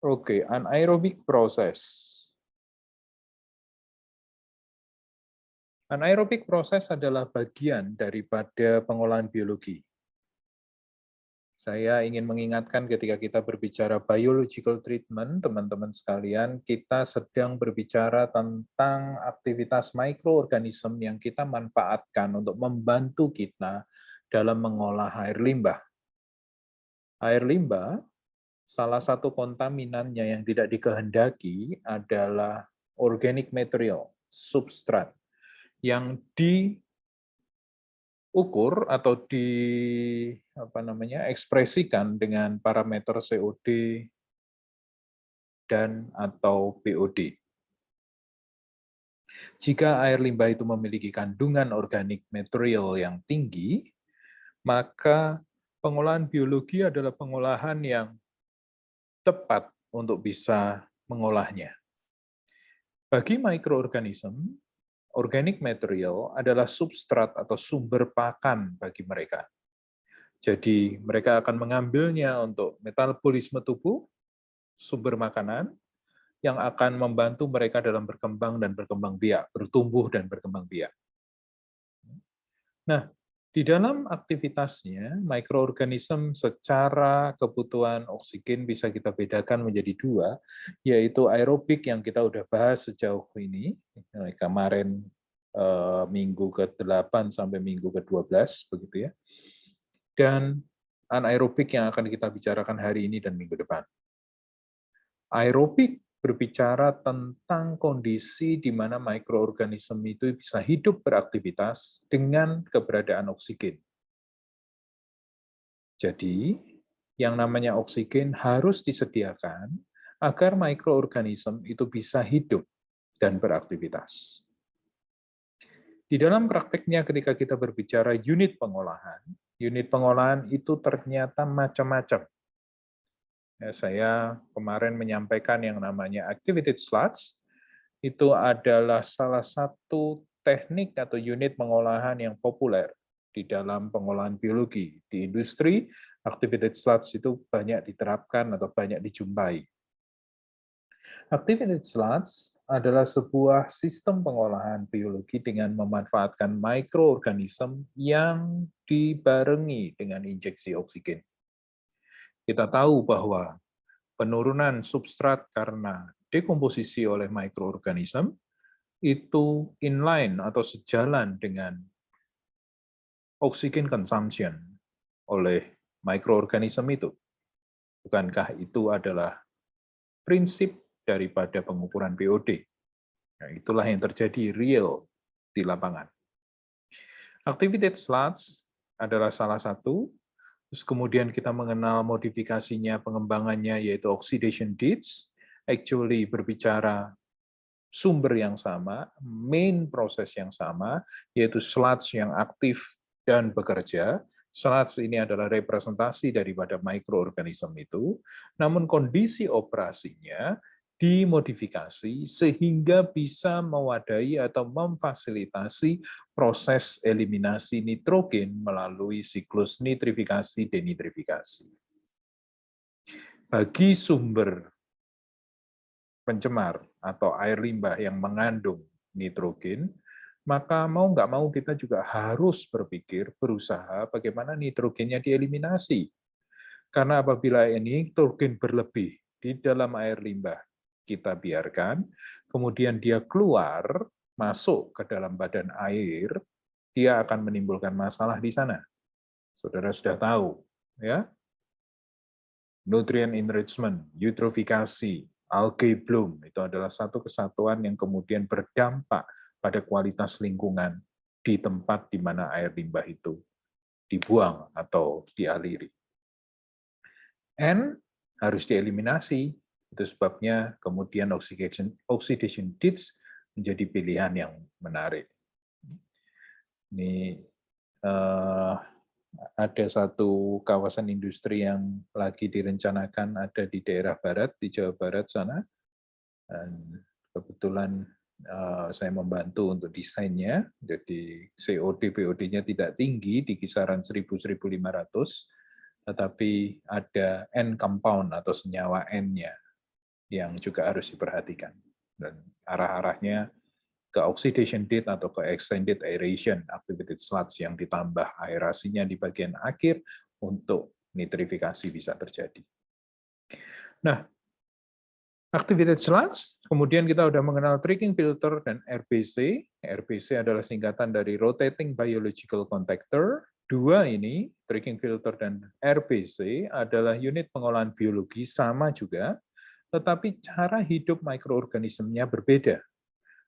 Oke, anaerobic proses. Anaerobic proses adalah bagian daripada pengolahan biologi. Saya ingin mengingatkan ketika kita berbicara biological treatment, teman-teman sekalian, kita sedang berbicara tentang aktivitas mikroorganisme yang kita manfaatkan untuk membantu kita dalam mengolah air limbah. Air limbah, salah satu kontaminannya yang tidak dikehendaki adalah organic material, substrat, yang diukur atau ekspresikan dengan parameter COD dan atau BOD. Jika air limbah itu memiliki kandungan organic material yang tinggi, maka pengolahan biologi adalah pengolahan yang tepat untuk bisa mengolahnya. Bagi mikroorganisme, organic material adalah substrat atau sumber pakan bagi mereka. Jadi mereka akan mengambilnya untuk metabolisme tubuh, sumber makanan, yang akan membantu mereka dalam berkembang dan berkembang biak, bertumbuh dan berkembang biak. Nah, di dalam aktivitasnya, mikroorganisme secara kebutuhan oksigen bisa kita bedakan menjadi dua, yaitu aerobik yang kita udah bahas sejauh ini, kemarin minggu ke-8 sampai minggu ke-12, begitu ya. Dan anaerobik yang akan kita bicarakan hari ini dan minggu depan. Aerobik berbicara tentang kondisi di mana mikroorganisme itu bisa hidup beraktivitas dengan keberadaan oksigen. Jadi, yang namanya oksigen harus disediakan agar mikroorganisme itu bisa hidup dan beraktivitas. Di dalam prakteknya ketika kita berbicara unit pengolahan itu ternyata macam-macam. Ya, saya kemarin menyampaikan yang namanya activated sludge, itu adalah salah satu teknik atau unit pengolahan yang populer di dalam pengolahan biologi. Di industri, activated sludge itu banyak diterapkan atau banyak dijumpai. Activated sludge adalah sebuah sistem pengolahan biologi dengan memanfaatkan mikroorganisme yang dibarengi dengan injeksi oksigen. Kita tahu bahwa penurunan substrat karena dekomposisi oleh mikroorganisme itu inline atau sejalan dengan oksigen consumption oleh mikroorganisme itu. Bukankah itu adalah prinsip daripada pengukuran BOD? Nah, itulah yang terjadi real di lapangan. Activated sludge adalah salah satu. Terus kemudian kita mengenal modifikasinya, pengembangannya, yaitu oxidation ditch. Actually berbicara sumber yang sama, main proses yang sama, yaitu sludge yang aktif dan bekerja. Sludge ini adalah representasi daripada mikroorganisme itu, namun kondisi operasinya dimodifikasi sehingga bisa mewadahi atau memfasilitasi proses eliminasi nitrogen melalui siklus nitrifikasi-denitrifikasi. Bagi sumber pencemar atau air limbah yang mengandung nitrogen, maka mau nggak mau kita juga harus berpikir, berusaha bagaimana nitrogennya dieliminasi. Karena apabila ini nitrogen berlebih di dalam air limbah, kita biarkan, kemudian dia keluar, masuk ke dalam badan air, dia akan menimbulkan masalah di sana. Saudara sudah tahu, ya? Nutrient enrichment, eutrofikasi, algae bloom, itu adalah satu kesatuan yang kemudian berdampak pada kualitas lingkungan di tempat di mana air limbah itu dibuang atau dialiri. N harus dieliminasi. Itu sebabnya kemudian oxidation ditch menjadi pilihan yang menarik. Ini ada satu kawasan industri yang lagi direncanakan ada di daerah barat, di Jawa Barat sana. Dan kebetulan saya membantu untuk desainnya, jadi COD, BOD-nya tidak tinggi, di kisaran 1000-1500, tetapi ada N compound atau senyawa N-nya. yang juga harus diperhatikan. Dan arah-arahnya ke oxidation date atau ke extended aeration activated sludge yang ditambah aerasinya di bagian akhir untuk nitrifikasi bisa terjadi. Nah, activated sludge, kemudian kita sudah mengenal tricking filter dan RBC. RBC adalah singkatan dari Rotating Biological Contactor. Dua ini, tricking filter dan RBC, adalah unit pengolahan biologi sama juga, tetapi cara hidup mikroorganismenya berbeda.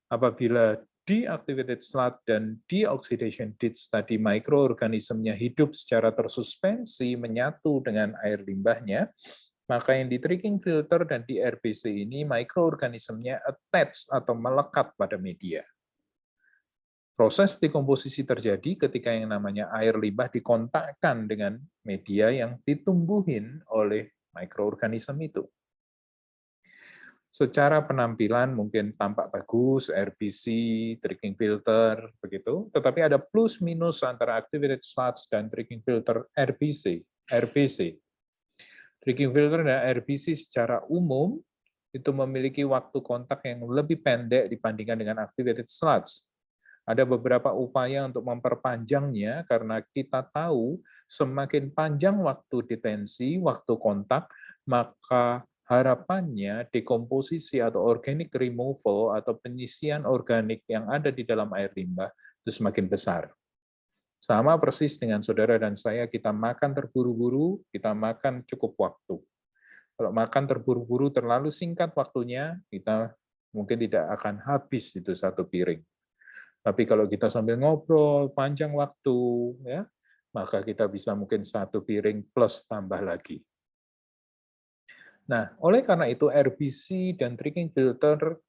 Apabila deactivated sludge dan deoxidation ditch tadi mikroorganismenya hidup secara tersuspensi menyatu dengan air limbahnya, maka yang di tricking filter dan di RBC ini mikroorganismenya attach atau melekat pada media. Proses dekomposisi terjadi ketika yang namanya air limbah dikontakkan dengan media yang ditumbuhin oleh mikroorganisme itu. Secara penampilan mungkin tampak bagus, RBC, tricking filter, begitu. Tetapi ada plus minus antara activated sludge dan tricking filter RBC. Tricking filter dan RBC secara umum itu memiliki waktu kontak yang lebih pendek dibandingkan dengan activated sludge. Ada beberapa upaya untuk memperpanjangnya karena kita tahu semakin panjang waktu detensi, waktu kontak, maka harapannya dekomposisi atau organic removal atau penyisian organik yang ada di dalam air limbah itu semakin besar. Sama persis dengan saudara dan saya, kita makan terburu-buru, kita makan cukup waktu. Kalau makan terburu-buru terlalu singkat waktunya, kita mungkin tidak akan habis itu satu piring. Tapi kalau kita sambil ngobrol panjang waktu, ya, maka kita bisa mungkin satu piring plus tambah lagi. Nah, oleh karena itu RBC dan tricking filter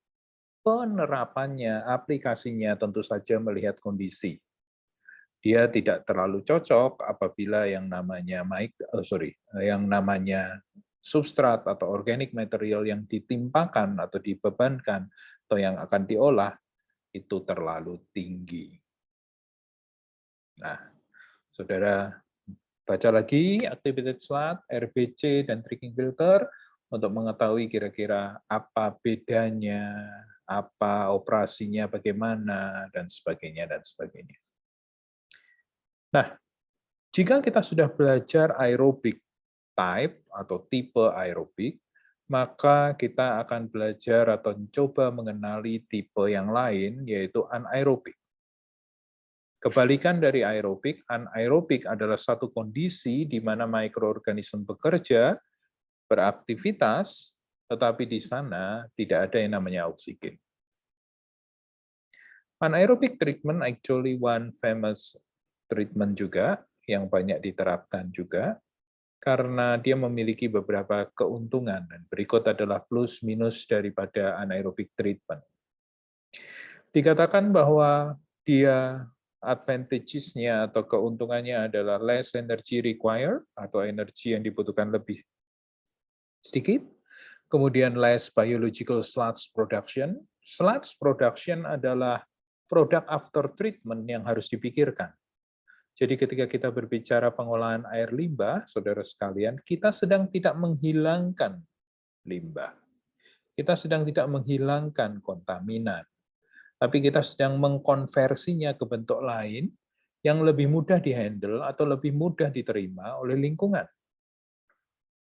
penerapannya, aplikasinya tentu saja melihat kondisi. Dia tidak terlalu cocok apabila yang namanya substrat atau organic material yang ditimpakan atau dibebankan atau yang akan diolah itu terlalu tinggi. Nah, saudara baca lagi activated sludge, RBC, dan tricking filter untuk mengetahui kira-kira apa bedanya, apa operasinya, bagaimana, dan sebagainya, dan sebagainya. Nah, jika kita sudah belajar aerobik type atau tipe aerobik, maka kita akan belajar atau coba mengenali tipe yang lain, yaitu anaerobik. Kebalikan dari aerobik, anaerobik adalah satu kondisi di mana mikroorganisme bekerja, beraktivitas, tetapi di sana tidak ada yang namanya oksigen. Anaerobic treatment actually one famous treatment juga, yang banyak diterapkan juga, karena dia memiliki beberapa keuntungan, dan berikut adalah plus minus daripada anaerobic treatment. Dikatakan bahwa dia advantages-nya atau keuntungannya adalah less energy required, atau energi yang dibutuhkan lebih sedikit, kemudian less biological sludge production. Sludge production adalah produk after treatment yang harus dipikirkan. Jadi ketika kita berbicara pengolahan air limbah, saudara sekalian, kita sedang tidak menghilangkan limbah. Kita sedang tidak menghilangkan kontaminan. Tapi kita sedang mengkonversinya ke bentuk lain yang lebih mudah dihandle atau lebih mudah diterima oleh lingkungan.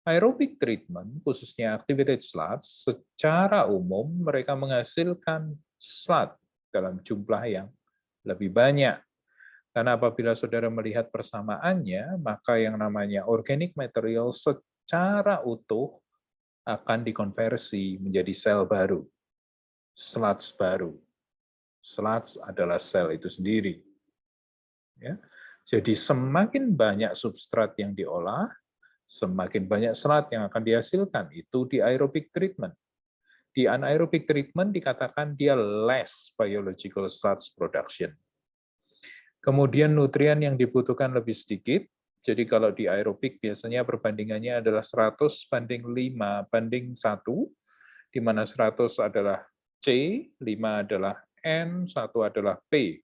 Aerobic treatment, khususnya activated sludge, secara umum mereka menghasilkan sludge dalam jumlah yang lebih banyak. Karena apabila saudara melihat persamaannya, maka yang namanya organic material secara utuh akan dikonversi menjadi sel baru, sludge baru. Sludge adalah sel itu sendiri. Ya. Jadi semakin banyak substrat yang diolah, semakin banyak sludge yang akan dihasilkan. Itu di aerobic treatment. Di anaerobic treatment dikatakan dia less biological sludge production. Kemudian nutrien yang dibutuhkan lebih sedikit. Jadi kalau di aerobik biasanya perbandingannya adalah 100 banding 5 banding 1, di mana 100 adalah C, 5 adalah N, 1 adalah P.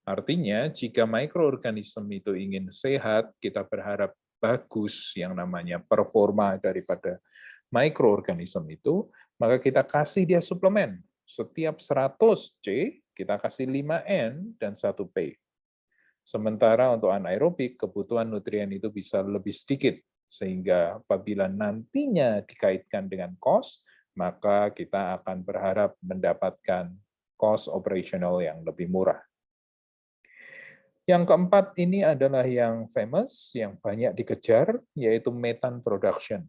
Artinya jika mikroorganisme itu ingin sehat, kita berharap bagus yang namanya performa daripada mikroorganisme itu, maka kita kasih dia suplemen. Setiap 100 C, kita kasih 5 N dan 1 P. Sementara untuk anaerobik, kebutuhan nutrien itu bisa lebih sedikit, sehingga apabila nantinya dikaitkan dengan cost, maka kita akan berharap mendapatkan cost operational yang lebih murah. Yang keempat ini adalah yang famous, yang banyak dikejar, yaitu methane production.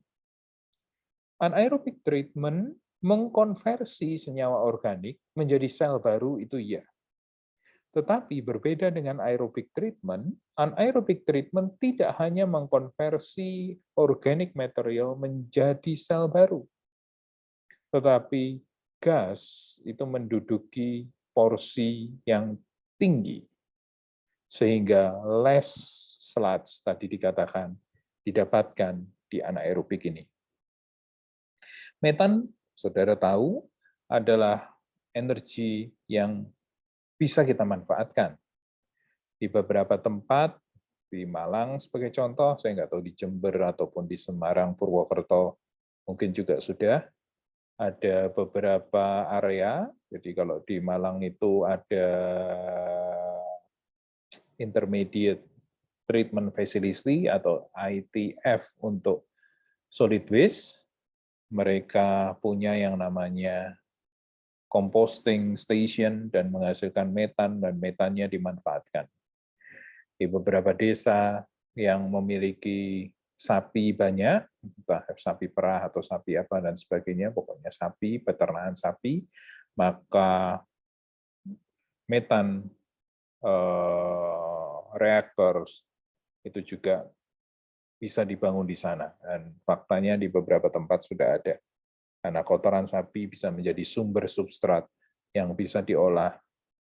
Anaerobic treatment mengkonversi senyawa organik menjadi sel baru itu ya. Tetapi berbeda dengan aerobic treatment, anaerobic treatment tidak hanya mengkonversi organic material menjadi sel baru, tetapi gas itu menduduki porsi yang tinggi, sehingga less sludge tadi dikatakan didapatkan di anaerobik ini. Metan, saudara tahu, adalah energi yang bisa kita manfaatkan. Di beberapa tempat, di Malang sebagai contoh, saya nggak tahu di Jember ataupun di Semarang, Purwokerto, mungkin juga sudah ada beberapa area. Jadi kalau di Malang itu ada Intermediate Treatment Facility atau ITF untuk solid waste, mereka punya yang namanya composting station dan menghasilkan metan, dan metannya dimanfaatkan. Di beberapa desa yang memiliki sapi banyak, entah sapi perah atau sapi apa dan sebagainya, pokoknya sapi, peternakan sapi, maka metan reaktor itu juga bisa dibangun di sana. Dan faktanya di beberapa tempat sudah ada. Karena kotoran sapi bisa menjadi sumber substrat yang bisa diolah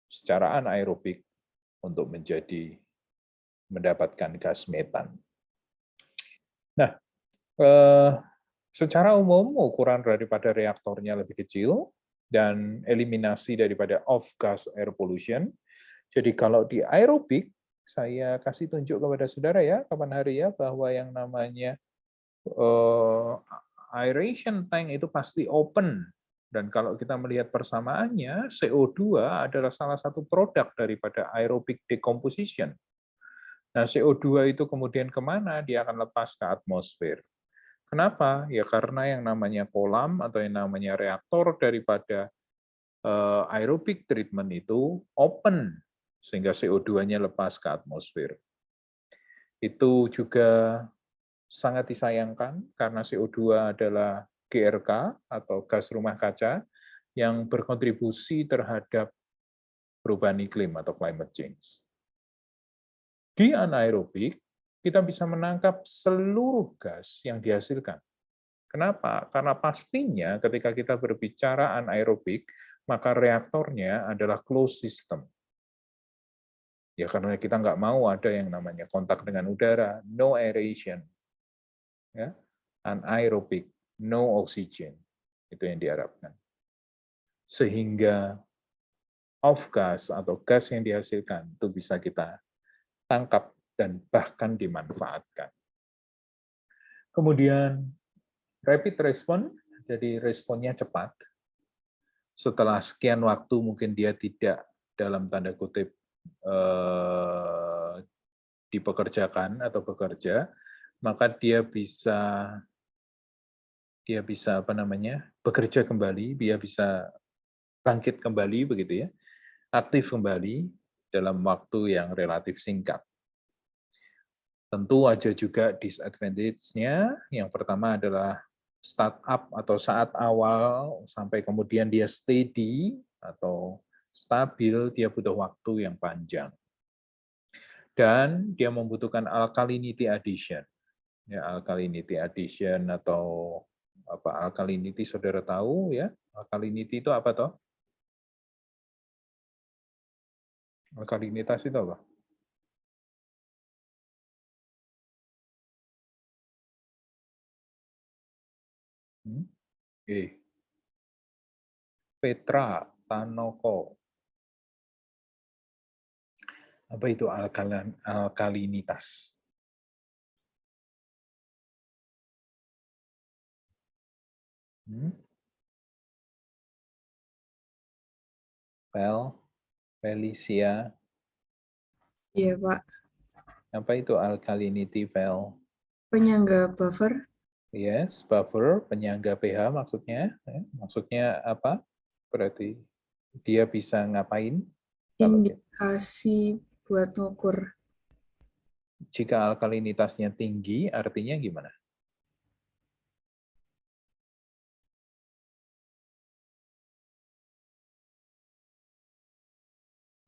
secara anaerobik untuk mendapatkan gas metan. Nah, secara umum ukuran daripada reaktornya lebih kecil dan eliminasi daripada off-gas air pollution. Jadi kalau di aerobik, saya kasih tunjuk kepada saudara ya, kapan hari ya, bahwa yang namanya aeration tank itu pasti open. Dan kalau kita melihat persamaannya, CO2 adalah salah satu produk daripada aerobic decomposition. Nah, CO2 itu kemudian kemana? Dia akan lepas ke atmosfer. Kenapa? Ya karena yang namanya kolam atau yang namanya reaktor daripada aerobic treatment itu open, sehingga CO2-nya lepas ke atmosfer. Itu juga sangat disayangkan karena CO2 adalah GRK atau gas rumah kaca yang berkontribusi terhadap perubahan iklim atau climate change. Di anaerobik, kita bisa menangkap seluruh gas yang dihasilkan. Kenapa? Karena pastinya ketika kita berbicara anaerobik, maka reaktornya anaerobik closed system. Ya karena kita nggak mau ada yang namanya kontak dengan udara, no aeration. Ya, anaerobik, no oxygen. Itu yang diharapkan. Sehingga off-gas atau gas yang dihasilkan itu bisa kita tangkap dan bahkan dimanfaatkan. Kemudian rapid response, jadi responnya cepat. Setelah sekian waktu mungkin dia tidak dalam tanda kutip dipekerjakan atau bekerja, maka dia bisa bekerja kembali, dia bisa bangkit kembali begitu ya, aktif kembali dalam waktu yang relatif singkat. Tentu aja juga disadvantage-nya. Yang pertama adalah startup atau saat awal sampai kemudian dia steady atau stabil, dia butuh waktu yang panjang. Dan dia membutuhkan alkalinity addition. Ya, alkalinity addition atau apa alkalinity saudara tahu ya? Alkalinity itu apa toh? Alkalinitas itu apa? Petra Tanoko. Apa itu alkalinitas? Felicia. Iya, Pak. Apa itu alkalinity, Vel? Penyangga buffer. Yes, buffer, penyangga pH maksudnya. Maksudnya apa? Berarti dia bisa ngapain? Kalau Indikasi buat ngukur. jika alkalinitasnya tinggi, artinya gimana?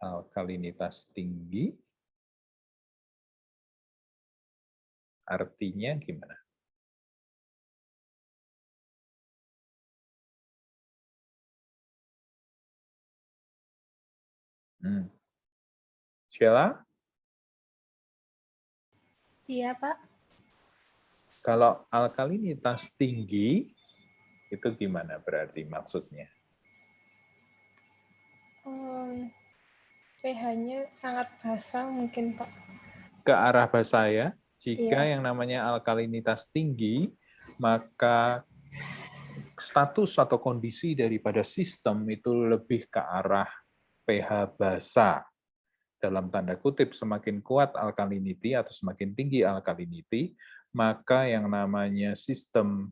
Alkalinitas tinggi, artinya gimana? Sheila? Iya, Pak. Kalau alkalinitas tinggi, itu gimana berarti maksudnya? pH-nya sangat basah mungkin, Pak. Ke arah basa ya, jika Iya. yang namanya alkalinitas tinggi, maka status atau kondisi daripada sistem itu lebih ke arah pH basa. Dalam tanda kutip, semakin kuat alkalinity atau semakin tinggi alkalinity, maka yang namanya sistem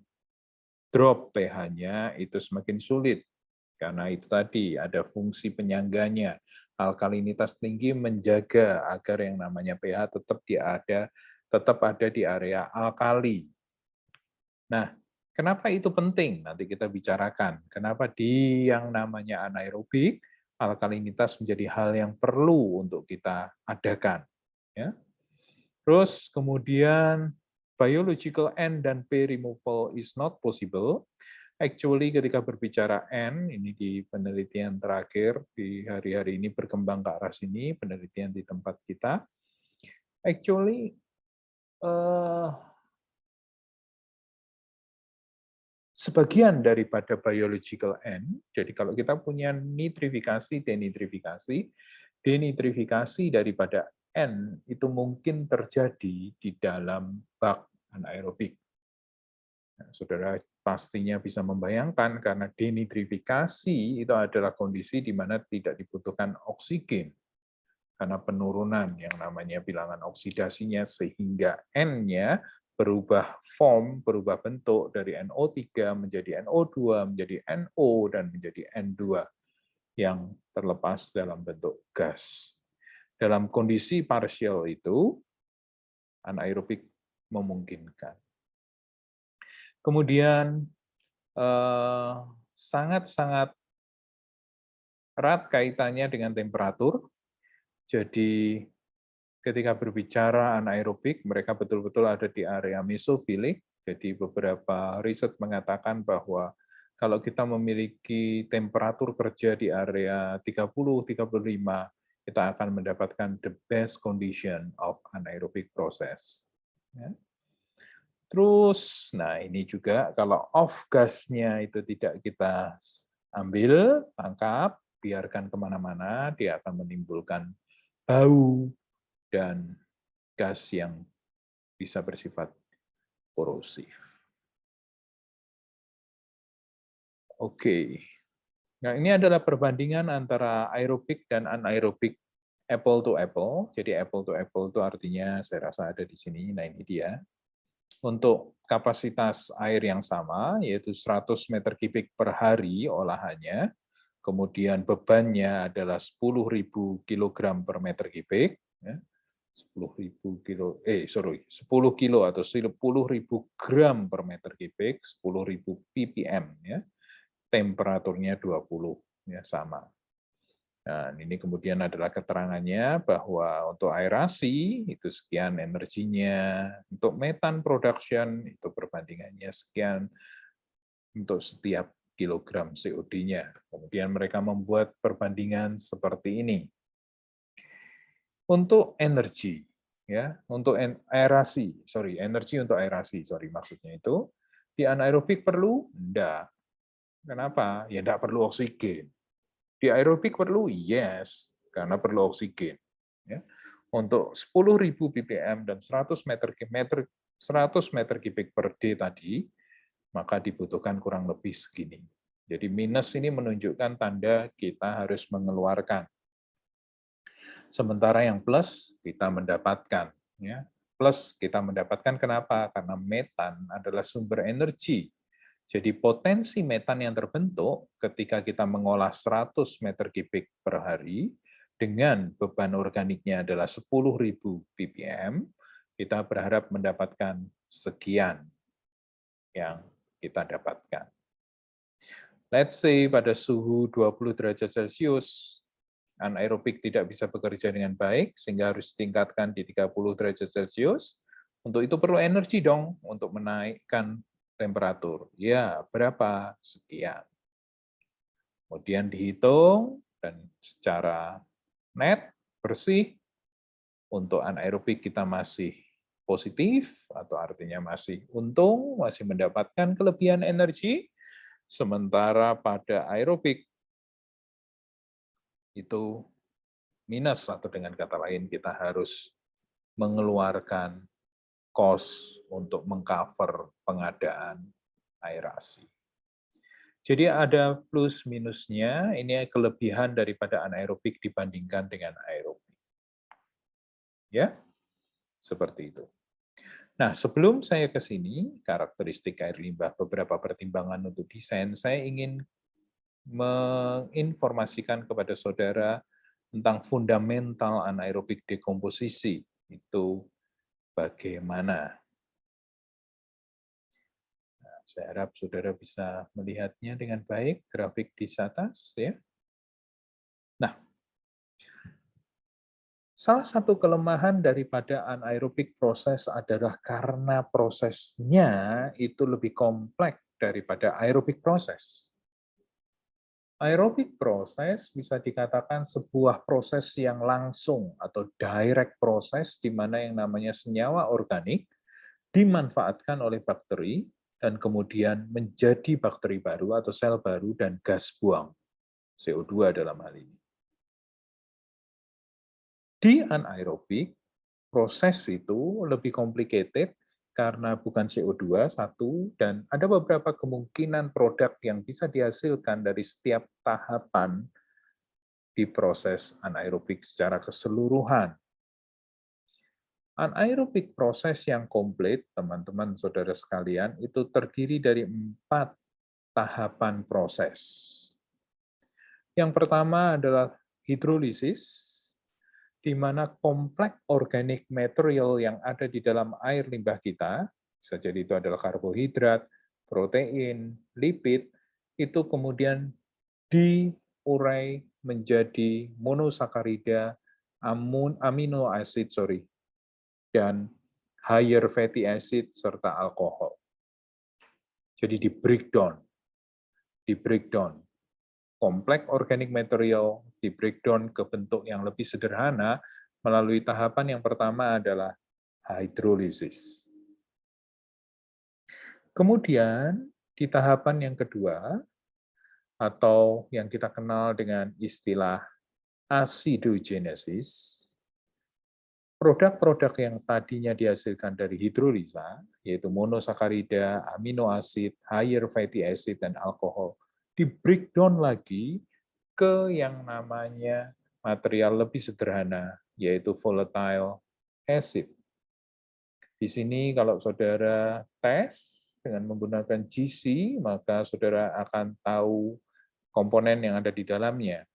drop pH-nya itu semakin sulit. Karena itu tadi, ada fungsi penyangganya. Alkalinitas tinggi menjaga agar yang namanya pH tetap ada di area alkali. Nah, kenapa itu penting? Nanti kita bicarakan. Kenapa di yang namanya anaerobik, alkalinitas menjadi hal yang perlu untuk kita adakan. Ya. Terus kemudian biological N dan P removal is not possible. Actually ketika berbicara N, ini di penelitian terakhir, di hari-hari ini berkembang ke arah sini, penelitian di tempat kita, actually sebagian daripada biological N, jadi kalau kita punya nitrifikasi, denitrifikasi daripada N itu mungkin terjadi di dalam bak anaerobik. Nah, saudara pastinya bisa membayangkan karena denitrifikasi itu adalah kondisi di mana tidak dibutuhkan oksigen karena penurunan yang namanya bilangan oksidasinya sehingga N-nya berubah form, berubah bentuk dari NO3 menjadi NO2, menjadi NO, dan menjadi N2 yang terlepas dalam bentuk gas. Dalam kondisi partial itu, anaerobik memungkinkan. Kemudian, sangat-sangat erat kaitannya dengan temperatur. Jadi, ketika berbicara anaerobik, mereka betul-betul ada di area mesofilik. Jadi beberapa riset mengatakan bahwa kalau kita memiliki temperatur kerja di area 30-35, kita akan mendapatkan the best condition of anaerobic process. Ya. Terus, nah ini juga kalau off gasnya itu tidak kita ambil, tangkap, biarkan kemana-mana, dia akan menimbulkan bau, dan gas yang bisa bersifat korosif. Oke. Nah, ini adalah perbandingan antara aerobik dan anaerobik apple to apple. Jadi apple to apple itu artinya saya rasa ada di sini. Nah, ini dia. Untuk kapasitas air yang sama, yaitu 100 meter kubik per hari olahannya, kemudian bebannya adalah 10.000 kg per meter kubik, 10 kilo atau 10.000 gram per meter kubik, 10.000 ppm, ya. Temperaturnya 20, ya sama. Nah, ini kemudian adalah keterangannya bahwa untuk aerasi itu sekian energinya, untuk metan production itu perbandingannya sekian untuk setiap kilogram COD-nya. Kemudian mereka membuat perbandingan seperti ini. Untuk energi, ya, untuk energi untuk aerasi, maksudnya itu, di anaerobik perlu? Enggak. Kenapa? Ya enggak perlu oksigen. Di aerobik perlu? Yes, karena perlu oksigen. Ya. Untuk 10.000 ppm dan 100 meter kubik per D tadi, maka dibutuhkan kurang lebih segini. Jadi minus ini menunjukkan tanda kita harus mengeluarkan. Sementara yang plus kita mendapatkan. Ya. Plus kita mendapatkan kenapa? Karena metan adalah sumber energi. Jadi potensi metan yang terbentuk ketika kita mengolah 100 meter kubik per hari dengan beban organiknya adalah 10.000 ppm, kita berharap mendapatkan sekian yang kita dapatkan. Let's say pada suhu 20 derajat Celcius, anaerobik tidak bisa bekerja dengan baik, sehingga harus ditingkatkan di 30 derajat Celcius. Untuk itu perlu energi dong, untuk menaikkan temperatur. Ya, berapa? Sekian. Kemudian dihitung, dan secara net, bersih, untuk anaerobik kita masih positif, atau artinya masih untung, masih mendapatkan kelebihan energi, sementara pada aerobik itu minus, atau dengan kata lain kita harus mengeluarkan cost untuk mengcover pengadaan aerasi. Jadi ada plus minusnya, ini kelebihan daripada anaerobik dibandingkan dengan aerobik. Ya, seperti itu. Nah, sebelum saya ke sini, karakteristik air limbah, beberapa pertimbangan untuk desain, saya ingin menginformasikan kepada saudara tentang fundamental anaerobik dekomposisi. Itu bagaimana. Nah, saya harap saudara bisa melihatnya dengan baik, grafik di atas. Ya. Nah, salah satu kelemahan daripada anaerobik proses adalah karena prosesnya itu lebih kompleks daripada aerobik proses. Aerobik proses bisa dikatakan sebuah proses yang langsung atau direct proses di mana yang namanya senyawa organik dimanfaatkan oleh bakteri dan kemudian menjadi bakteri baru atau sel baru dan gas buang, CO2 dalam hal ini. Di anaerobik, proses itu lebih complicated karena bukan CO2, satu, dan ada beberapa kemungkinan produk yang bisa dihasilkan dari setiap tahapan di proses anaerobik secara keseluruhan. Anaerobik proses yang komplit, teman-teman saudara sekalian, itu terdiri dari 4 tahapan proses. Yang pertama adalah hidrolisis, di mana kompleks organik material yang ada di dalam air limbah kita, bisa jadi itu adalah karbohidrat, protein, lipid, itu kemudian diurai menjadi monosakarida, amino acid, dan higher fatty acid serta alkohol. Jadi di breakdown kompleks organic material di breakdown ke bentuk yang lebih sederhana melalui tahapan yang pertama adalah hidrolisis. Kemudian di tahapan yang kedua, atau yang kita kenal dengan istilah acidogenesis, produk-produk yang tadinya dihasilkan dari hidrolisa, yaitu monosakarida, amino acid, higher fatty acid, dan alkohol, di breakdown lagi ke yang namanya material lebih sederhana, yaitu volatile acid. Di sini kalau saudara tes dengan menggunakan GC, maka saudara akan tahu komponen yang ada di dalamnya.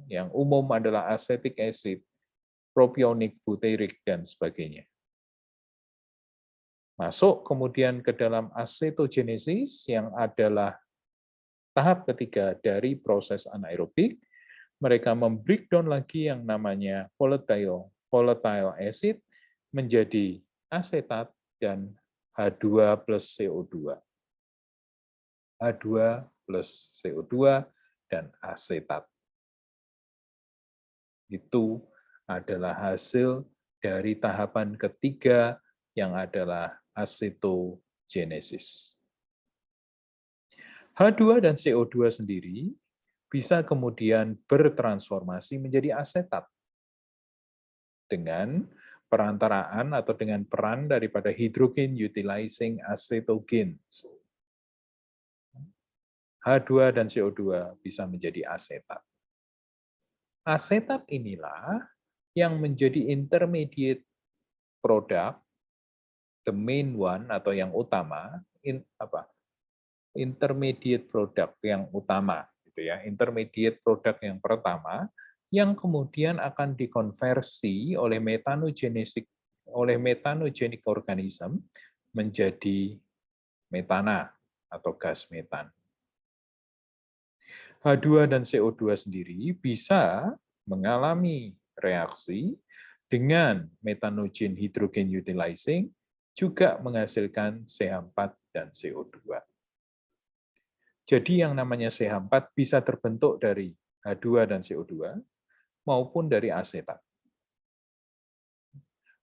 Yang umum adalah acetic acid, propionic, butyric, dan sebagainya. Masuk kemudian ke dalam acetogenesis yang adalah tahap ketiga dari proses anaerobik. Mereka membreakdown lagi yang namanya volatile acid menjadi asetat dan H2 plus CO2. H2 plus CO2 dan asetat. Itu adalah hasil dari tahapan ketiga yang adalah acetogenesis. H2 dan CO2 sendiri bisa kemudian bertransformasi menjadi asetat dengan perantaraan atau dengan peran daripada hydrogen utilizing acetogen. H2 dan CO2 bisa menjadi asetat. Asetat inilah yang menjadi intermediate product, the main one atau yang utama, intermediate product yang utama, gitu ya, intermediate product yang pertama, yang kemudian akan dikonversi oleh methanogenic organism menjadi metana atau gas metan. H2 dan CO2 sendiri bisa mengalami reaksi dengan methanogen hydrogen utilizing, juga menghasilkan CH4 dan CO2. Jadi yang namanya CH4 bisa terbentuk dari H2 dan CO2 maupun dari asetat.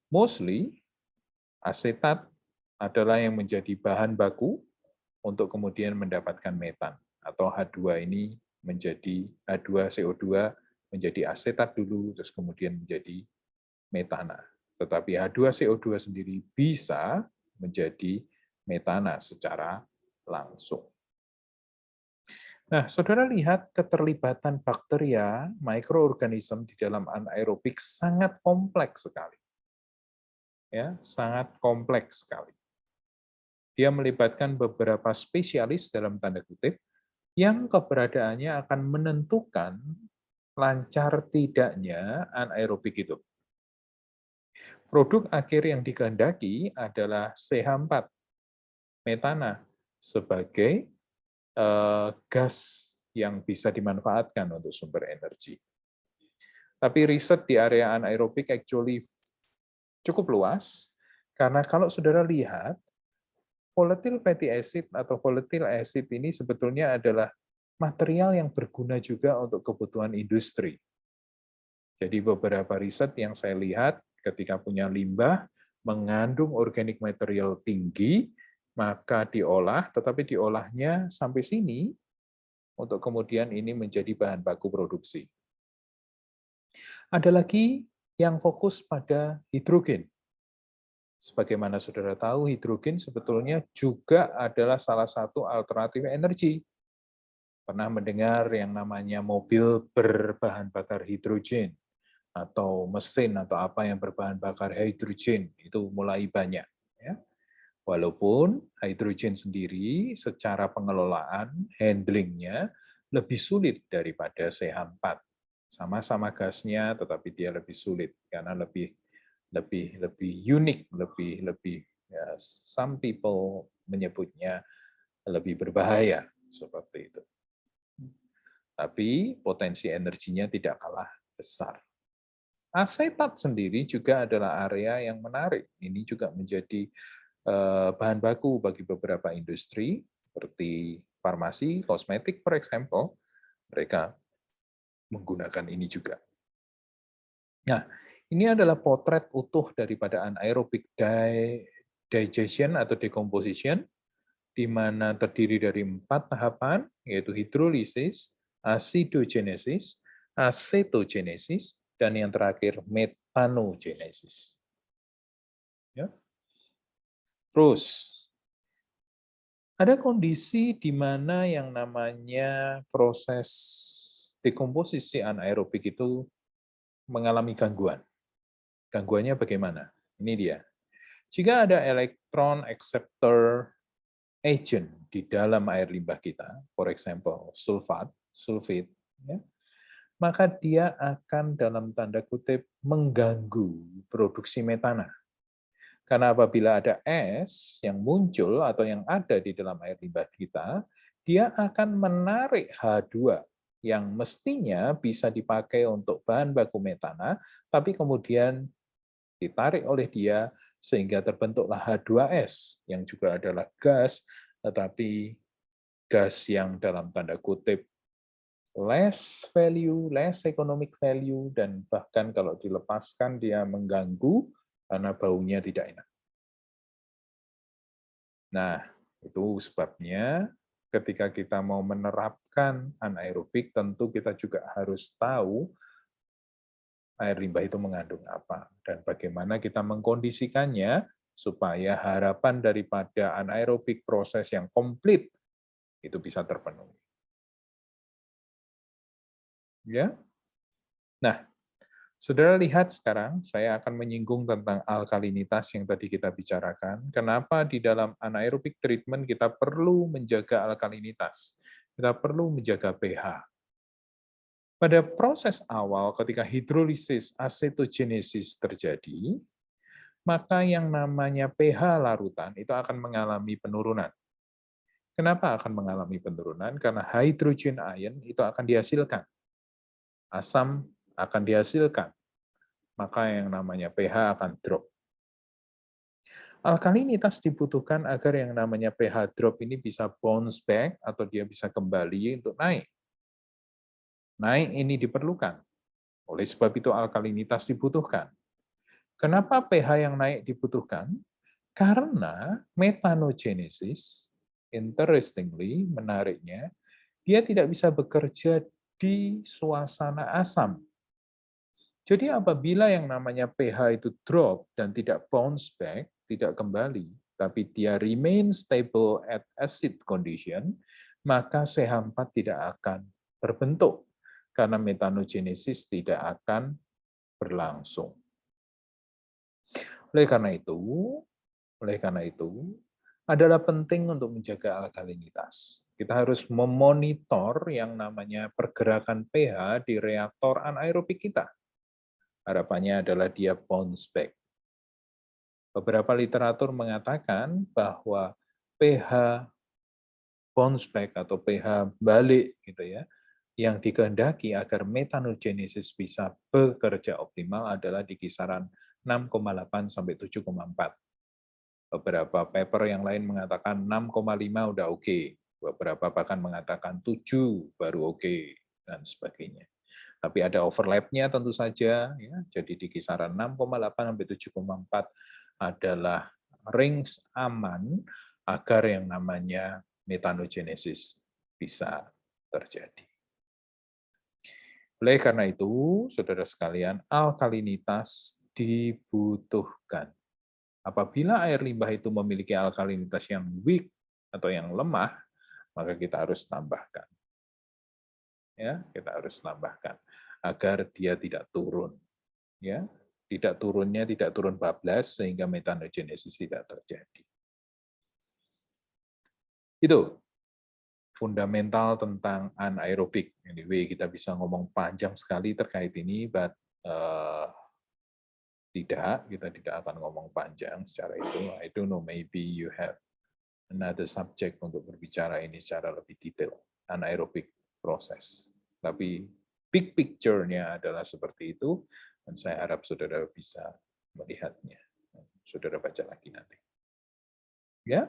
Mostly, asetat adalah yang menjadi bahan baku untuk kemudian mendapatkan metan, atau H2 ini menjadi H2CO2 menjadi asetat dulu, terus kemudian menjadi metana. Tetapi H2CO2 sendiri bisa menjadi metana secara langsung. Nah, saudara lihat keterlibatan bakteria, mikroorganisme di dalam anaerobik sangat kompleks sekali. Ya, sangat kompleks sekali. Dia melibatkan beberapa spesialis dalam tanda kutip yang keberadaannya akan menentukan lancar tidaknya anaerobik itu. Produk akhir yang dikehendaki adalah CH4, metana, sebagai gas yang bisa dimanfaatkan untuk sumber energi. Tapi riset di area anaerobik actually cukup luas, karena kalau saudara lihat, volatile fatty acid atau volatile acid ini sebetulnya adalah material yang berguna juga untuk kebutuhan industri. Jadi beberapa riset yang saya lihat ketika punya limbah mengandung organic material tinggi, maka diolah, tetapi diolahnya sampai sini untuk kemudian ini menjadi bahan baku produksi. Ada lagi yang fokus pada hidrogen. Sebagaimana saudara tahu, hidrogen sebetulnya juga adalah salah satu alternatif energi. Pernah mendengar yang namanya mobil berbahan bakar hidrogen, atau mesin atau apa yang berbahan bakar hidrogen, itu mulai banyak. Ya. Walaupun hidrogen sendiri secara pengelolaan, handlingnya lebih sulit daripada CH4. Sama-sama gasnya, tetapi dia lebih sulit karena lebih unik, lebih ya, some people menyebutnya lebih berbahaya seperti itu. Tapi potensi energinya tidak kalah besar. Asetat sendiri juga adalah area yang menarik. Ini juga menjadi bahan baku bagi beberapa industri, seperti farmasi, kosmetik, for example, mereka menggunakan ini juga. Nah, ini adalah potret utuh daripada anaerobic digestion atau decomposition, di mana terdiri dari 4 tahapan, yaitu hidrolisis, acidogenesis, acetogenesis, dan yang terakhir metanogenesis. Ya. Terus, ada kondisi di mana yang namanya proses dekomposisi anaerobik itu mengalami gangguan. Gangguannya bagaimana? Ini dia. Jika ada elektron acceptor agent di dalam air limbah kita, for example, sulfit, ya, maka dia akan dalam tanda kutip mengganggu produksi metana. Karena apabila ada es yang muncul atau yang ada di dalam air limbah kita, dia akan menarik H2 yang mestinya bisa dipakai untuk bahan baku metana, tapi kemudian ditarik oleh dia sehingga terbentuklah H2S yang juga adalah gas, tetapi gas yang dalam tanda kutip less value, less economic value, dan bahkan kalau dilepaskan dia mengganggu karena baunya tidak enak. Nah, itu sebabnya ketika kita mau menerapkan anaerobik, tentu kita juga harus tahu air limbah itu mengandung apa dan bagaimana kita mengkondisikannya supaya harapan daripada anaerobik proses yang komplit itu bisa terpenuhi. Ya. Nah, Saudara lihat sekarang, saya akan menyinggung tentang alkalinitas yang tadi kita bicarakan. Kenapa di dalam anaerobic treatment kita perlu menjaga alkalinitas? Kita perlu menjaga pH. Pada proses awal ketika hidrolisis asetogenesis terjadi, maka yang namanya pH larutan itu akan mengalami penurunan. Kenapa akan mengalami penurunan? Karena hydrogen ion itu akan dihasilkan. Asam akan dihasilkan. Maka yang namanya pH akan drop. Alkalinitas dibutuhkan agar yang namanya pH drop ini bisa bounce back atau dia bisa kembali untuk naik. Naik ini diperlukan. Oleh sebab itu alkalinitas dibutuhkan. Kenapa pH yang naik dibutuhkan? Karena metanogenesis, interestingly, menariknya, dia tidak bisa bekerja di suasana asam. Jadi apabila yang namanya pH itu drop dan tidak bounce back, tidak kembali, tapi dia remain stable at acid condition, maka CH4 tidak akan terbentuk karena metanogenesis tidak akan berlangsung. Oleh karena itu, adalah penting untuk menjaga alkalinitas. Kita harus memonitor yang namanya pergerakan pH di reaktor anaerobik kita. Harapannya adalah dia bounce back. Beberapa literatur mengatakan bahwa pH bounce back atau pH balik gitu ya, yang dikehendaki agar metanogenesis bisa bekerja optimal adalah di kisaran 6,8 sampai 7,4. Beberapa paper yang lain mengatakan 6,5 udah oke. Beberapa bahkan mengatakan 7 baru oke dan sebagainya. Tapi ada overlap-nya tentu saja, ya. Jadi di kisaran 6,8 sampai 7,4 adalah range aman agar yang namanya metanogenesis bisa terjadi. Oleh karena itu, saudara sekalian, alkalinitas dibutuhkan. Apabila air limbah itu memiliki alkalinitas yang weak atau yang lemah, maka kita harus tambahkan. Ya, kita harus tambahkan agar dia tidak turun. Ya, tidak turun bablas sehingga metanogenesis tidak terjadi. Itu fundamental tentang anaerobik. Anyway, kita bisa ngomong panjang sekali terkait ini, but kita tidak akan ngomong panjang secara itu. I don't know, maybe you have another subject untuk berbicara ini secara lebih detail, anaerobik proses. Tapi big picture-nya adalah seperti itu, dan saya harap saudara bisa melihatnya. Saudara baca lagi nanti. Ya?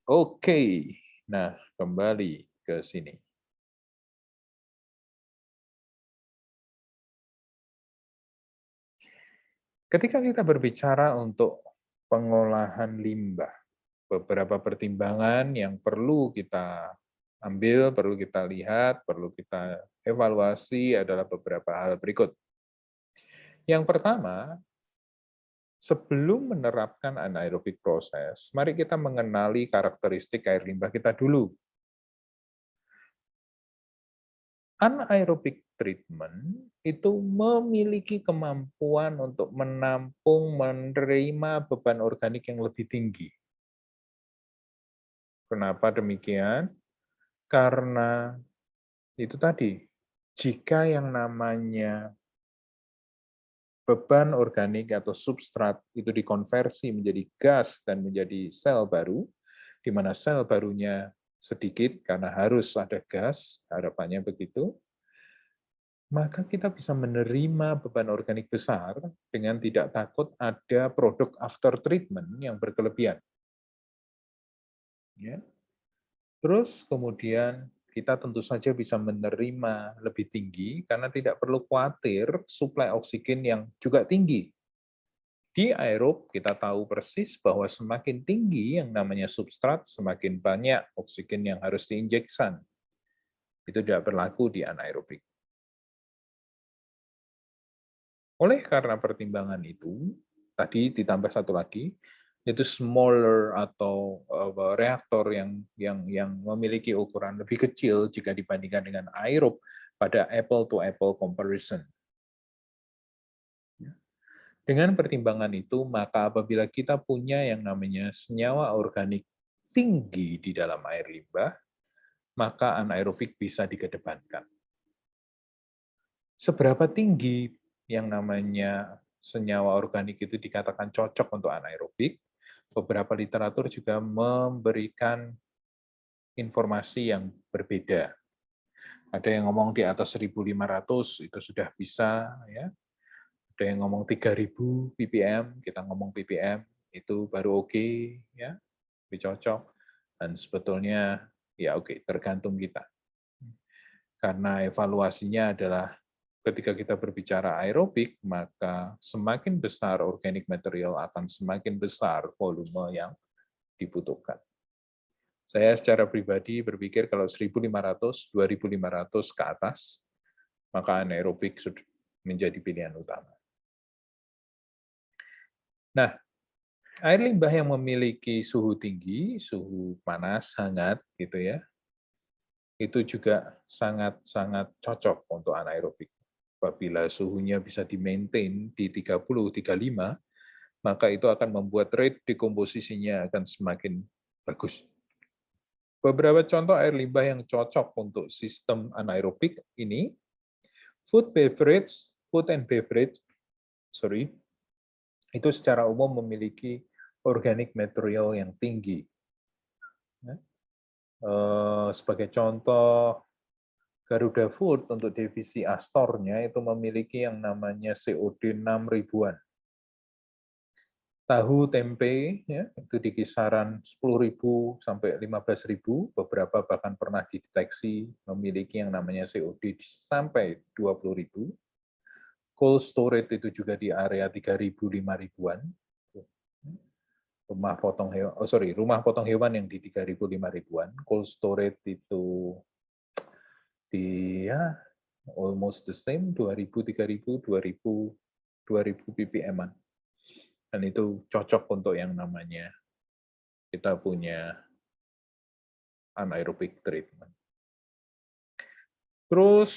Oke. Nah, kembali ke sini. Ketika kita berbicara untuk pengolahan limbah, beberapa pertimbangan yang perlu kita ambil, perlu kita lihat, perlu kita evaluasi adalah beberapa hal berikut. Yang pertama, sebelum menerapkan anaerobik proses, mari kita mengenali karakteristik air limbah kita dulu. Anaerobik treatment itu memiliki kemampuan untuk menampung, menerima beban organik yang lebih tinggi. Kenapa demikian? Karena itu tadi, jika yang namanya beban organik atau substrat itu dikonversi menjadi gas dan menjadi sel baru, di mana sel barunya sedikit karena harus ada gas, harapannya begitu, maka kita bisa menerima beban organik besar dengan tidak takut ada produk after treatment yang berkelebihan. Ya. Terus kemudian kita tentu saja bisa menerima lebih tinggi karena tidak perlu khawatir suplai oksigen yang juga tinggi. Di aerob kita tahu persis bahwa semakin tinggi yang namanya substrat, semakin banyak oksigen yang harus diinjeksan. Itu tidak berlaku di anaerobik. Oleh karena pertimbangan itu, tadi ditambah satu lagi, yaitu smaller atau reaktor yang memiliki ukuran lebih kecil jika dibandingkan dengan aerob, pada apple-to-apple comparison. Dengan pertimbangan itu, maka apabila kita punya yang namanya senyawa organik tinggi di dalam air limbah, maka anaerobik bisa dikedepankan. Seberapa tinggi yang namanya senyawa organik itu dikatakan cocok untuk anaerobik, beberapa literatur juga memberikan informasi yang berbeda. Ada yang ngomong di atas 1.500 itu sudah bisa, ya. Ada yang ngomong 3.000 ppm, kita ngomong ppm itu baru oke, ya, lebih cocok. Dan sebetulnya ya oke, tergantung kita. Karena evaluasinya adalah ketika kita berbicara aerobik, maka semakin besar organic material akan semakin besar volume yang dibutuhkan. Saya secara pribadi berpikir kalau 1.500, 2.500 ke atas, maka anaerobik sudah menjadi pilihan utama. Nah, air limbah yang memiliki suhu tinggi, suhu panas, hangat, gitu ya, itu juga sangat-sangat cocok untuk anaerobik. Apabila suhunya bisa di-maintain di 30-35, maka itu akan membuat rate dekomposisinya akan semakin bagus. Beberapa contoh air limbah yang cocok untuk sistem anaerobik ini, food and beverage, itu secara umum memiliki organic material yang tinggi. Sebagai contoh, Garuda Food untuk divisi Astornya itu memiliki yang namanya COD 6.000-an. Tahu tempe ya, itu di kisaran 10.000 sampai 15.000, beberapa bahkan pernah dideteksi memiliki yang namanya COD sampai 20.000. Cold storage itu juga di area 3.000, 5.000-an. Rumah potong hewan yang di 3.000, 5.000-an. Cold storage itu di ya almost the same, 2.000, 3.000, 2.000 ppm-an. Dan itu cocok untuk yang namanya kita punya anaerobic treatment. Terus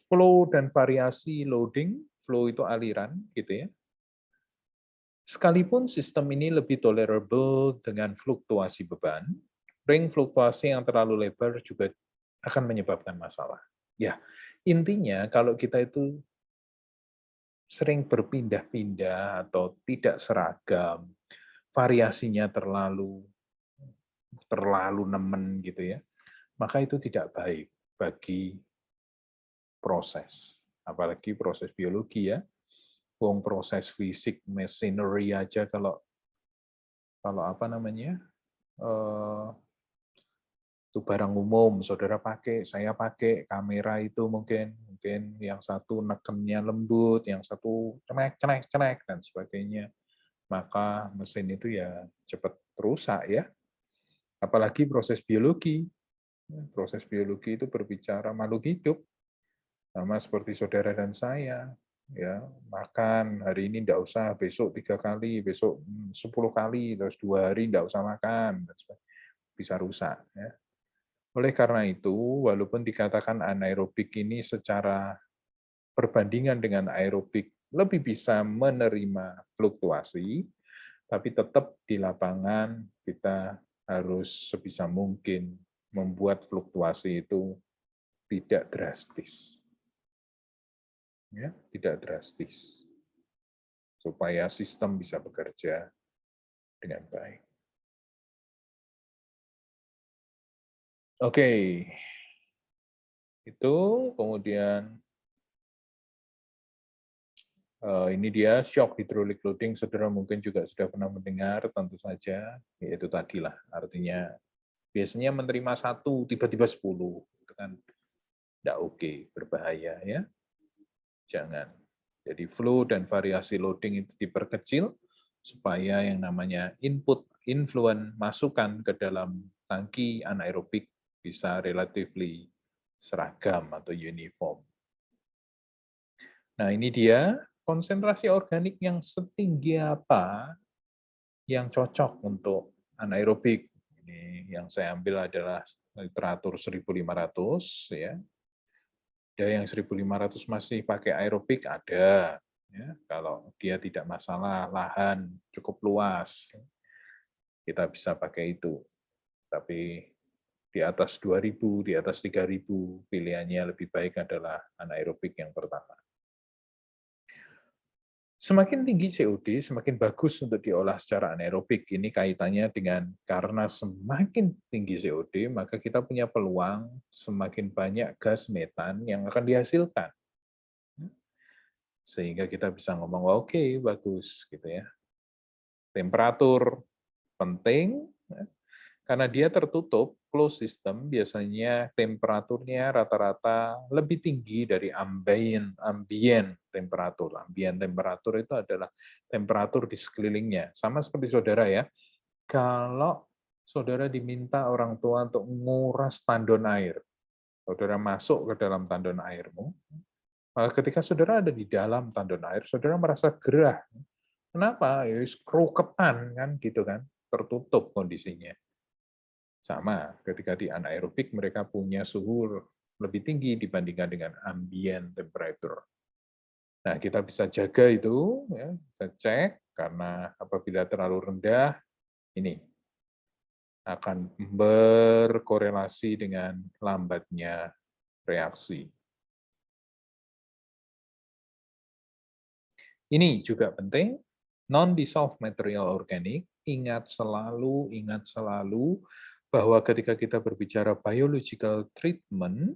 flow dan variasi loading, flow itu aliran gitu ya. Sekalipun sistem ini lebih tolerable dengan fluktuasi beban, ring fluktuasi yang terlalu lebar juga akan menyebabkan masalah. Ya, intinya kalau kita itu sering berpindah-pindah atau tidak seragam, variasinya terlalu nemen gitu ya, maka itu tidak baik bagi proses, apalagi proses biologi ya. Wong proses fisik, machinery aja kalau apa namanya, itu barang umum, saudara pakai, saya pakai, kamera itu mungkin yang satu nekennya lembut, yang satu cenek, dan sebagainya. Maka mesin itu ya cepat rusak ya. Apalagi proses biologi. Proses biologi itu berbicara makhluk hidup. Sama seperti saudara dan saya. Ya, makan hari ini tidak usah, besok 3 kali, besok 10 kali, terus 2 hari tidak usah makan, bisa rusak. Ya. Oleh karena itu, walaupun dikatakan anaerobik ini secara perbandingan dengan aerobik lebih bisa menerima fluktuasi, tapi tetap di lapangan kita harus sebisa mungkin membuat fluktuasi itu tidak drastis. Ya, tidak drastis. Supaya sistem bisa bekerja dengan baik. Oke. Itu kemudian ini dia shock hydraulic loading, saudara mungkin juga sudah pernah mendengar, tentu saja, yaitu tadilah, artinya biasanya menerima 1, tiba-tiba 10, itu kan tidak oke, berbahaya ya, jangan. Jadi flow dan variasi loading itu diperkecil, supaya yang namanya input, influence, masukan ke dalam tangki anaerobik bisa relatively seragam atau uniform. Nah ini dia, konsentrasi organik yang setinggi apa yang cocok untuk anaerobik. Ini yang saya ambil adalah literatur 1.500 ya. Ada yang 1.500 masih pakai aerobik, ada. Ya, kalau dia tidak masalah lahan cukup luas, kita bisa pakai itu. Tapi di atas 2.000, di atas 3.000, pilihannya lebih baik adalah anaerobik yang pertama. Semakin tinggi COD, semakin bagus untuk diolah secara anaerobik. Ini kaitannya dengan karena semakin tinggi COD, maka kita punya peluang semakin banyak gas metan yang akan dihasilkan. Sehingga kita bisa ngomong, oke, bagus, gitu ya. Temperatur penting, karena dia tertutup, closed system, biasanya temperaturnya rata-rata lebih tinggi dari ambient temperatur. Ambient temperatur itu adalah temperatur di sekelilingnya. Sama seperti saudara ya, kalau saudara diminta orang tua untuk nguras tandon air, saudara masuk ke dalam tandon airmu, ketika saudara ada di dalam tandon air, saudara merasa gerah. Kenapa? Ya, kerukepan kan, gitu kan, tertutup kondisinya. Sama, ketika di anaerobik mereka punya suhu lebih tinggi dibandingkan dengan ambient temperature. Nah, kita bisa jaga itu, ya, kita cek, karena apabila terlalu rendah, ini akan berkorelasi dengan lambatnya reaksi. Ini juga penting, non-dissolved material organik, ingat selalu bahwa ketika kita berbicara biological treatment,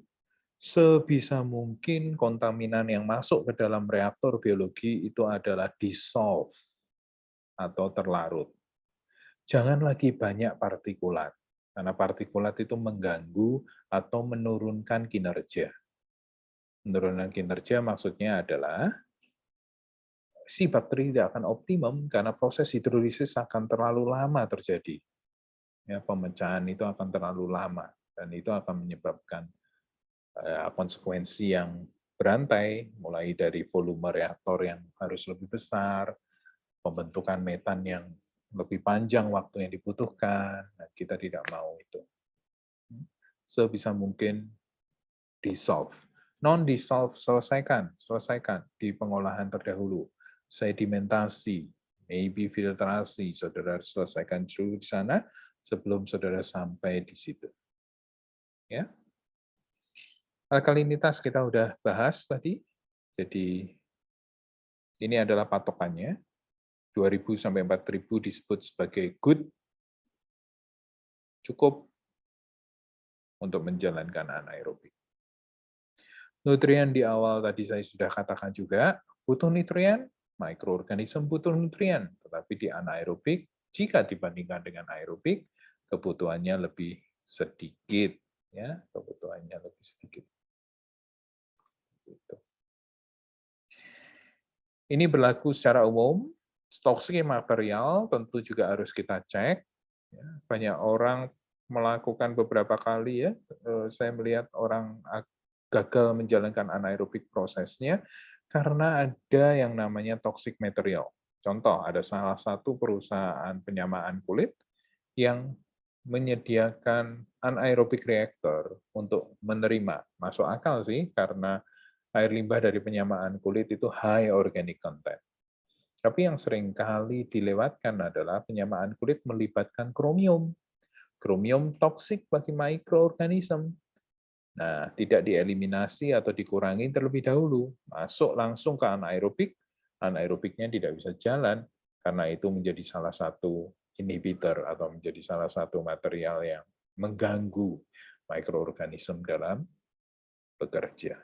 sebisa mungkin kontaminan yang masuk ke dalam reaktor biologi itu adalah dissolved atau terlarut. Jangan lagi banyak partikulat, karena partikulat itu mengganggu atau menurunkan kinerja. Menurunkan kinerja maksudnya adalah si bakteri tidak akan optimum karena proses hidrolisis akan terlalu lama terjadi. Ya, pemecahan itu akan terlalu lama dan itu akan menyebabkan konsekuensi yang berantai, mulai dari volume reaktor yang harus lebih besar, pembentukan metan yang lebih panjang waktu yang dibutuhkan, nah, kita tidak mau itu. Sebisa mungkin dissolve. Non-dissolve, selesaikan di pengolahan terdahulu. Sedimentasi, maybe filtrasi, saudara selesaikan dulu di sana sebelum saudara sampai di situ. Ya. Alkalinitas kita udah bahas tadi, jadi ini adalah patokannya, 2.000 sampai 4.000 disebut sebagai good, cukup untuk menjalankan anaerobik. Nutrien di awal tadi saya sudah katakan juga, butuh nutrien, mikroorganisme butuh nutrien, tetapi di anaerobik, jika dibandingkan dengan aerobik, kebutuhannya lebih sedikit. Ya, kebutuhannya lebih sedikit. Ini berlaku secara umum, toxic material tentu juga harus kita cek. Banyak orang melakukan beberapa kali ya, saya melihat orang gagal menjalankan anaerobik prosesnya karena ada yang namanya toxic material. Contoh, ada salah satu perusahaan penyamaan kulit yang menyediakan anaerobik reactor untuk menerima. Masuk akal sih, karena air limbah dari penyamaan kulit itu high organic content. Tapi yang sering kali dilewatkan adalah penyamaan kulit melibatkan kromium. Kromium toksik bagi mikroorganisme. Nah, tidak dieliminasi atau dikurangi terlebih dahulu. Masuk langsung ke anaerobik, anaerobiknya tidak bisa jalan, karena itu menjadi salah satu inhibitor atau menjadi salah satu material yang mengganggu mikroorganisme dalam bekerja.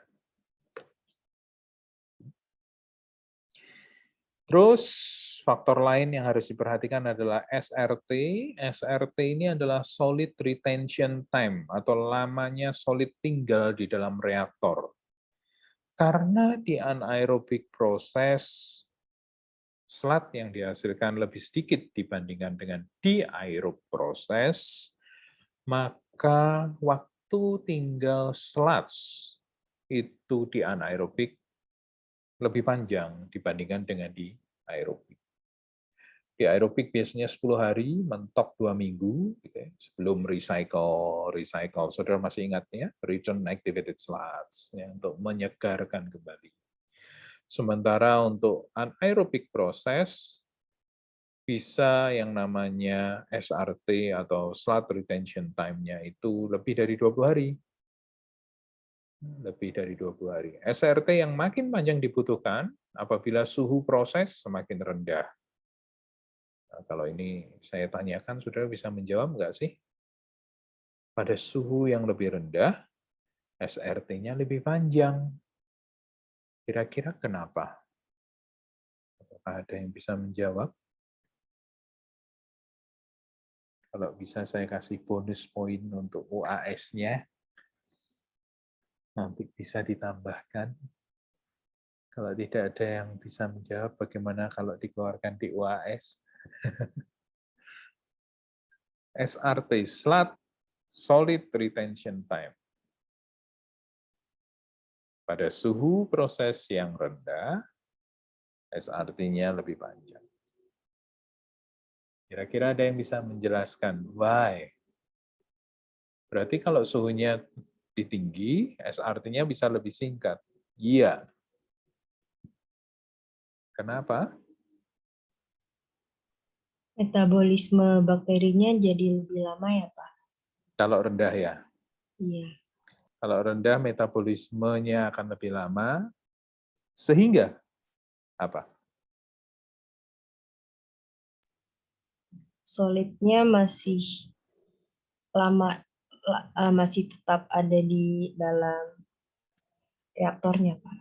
Terus faktor lain yang harus diperhatikan adalah SRT. SRT ini adalah solid retention time atau lamanya solid tinggal di dalam reaktor. Karena di anaerobic proses sludge yang dihasilkan lebih sedikit dibandingkan dengan di aerob proses, maka waktu tinggal sludge itu di anaerobik lebih panjang dibandingkan dengan di aerobik. Di aerobik biasanya 10 hari, mentok 2 minggu, gitu ya, sebelum recycle. Saudara masih ingat ya, return activated slots, ya, untuk menyegarkan kembali. Sementara untuk anaerobic proses, bisa yang namanya SRT atau slot retention time-nya itu lebih dari 20 hari. Lebih dari 20 hari. SRT yang makin panjang dibutuhkan apabila suhu proses semakin rendah. Nah, kalau ini saya tanyakan, saudara bisa menjawab nggak sih? Pada suhu yang lebih rendah, SRT-nya lebih panjang. Kira-kira kenapa? Apakah ada yang bisa menjawab? Kalau bisa saya kasih bonus poin untuk UAS-nya, nanti bisa ditambahkan. Kalau tidak ada yang bisa menjawab, bagaimana kalau dikeluarkan di UAS? SRT, slot solid retention time. Pada suhu proses yang rendah, SRT-nya lebih panjang. Kira-kira ada yang bisa menjelaskan why? Berarti kalau suhunya tinggi, SRT-nya bisa lebih singkat. Iya. Kenapa? Metabolisme bakterinya jadi lebih lama ya, Pak? Kalau rendah ya. Iya. Kalau rendah, metabolismenya akan lebih lama, sehingga apa? Solidnya masih lama, masih tetap ada di dalam reaktornya, Pak.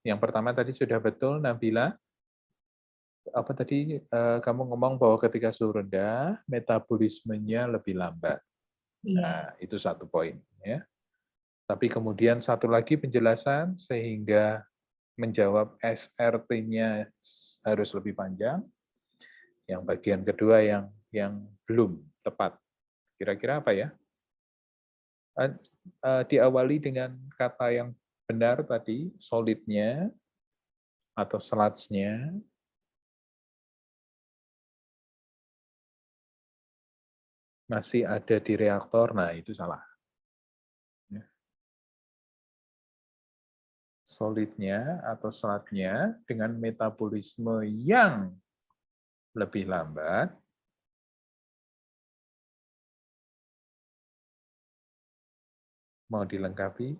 Yang pertama tadi sudah betul, Nabila. Apa tadi kamu ngomong bahwa ketika suhu rendah, metabolismenya lebih lambat. Iya. Nah, itu satu poin. Ya. Tapi kemudian satu lagi penjelasan, sehingga menjawab SRT-nya harus lebih panjang. Yang bagian kedua yang belum tepat. Kira-kira apa ya? Diawali dengan kata yang benar tadi, solidnya atau sluts-nya. Masih ada di reaktor, nah itu salah. Solidnya atau slotnya dengan metabolisme yang lebih lambat, mau dilengkapi?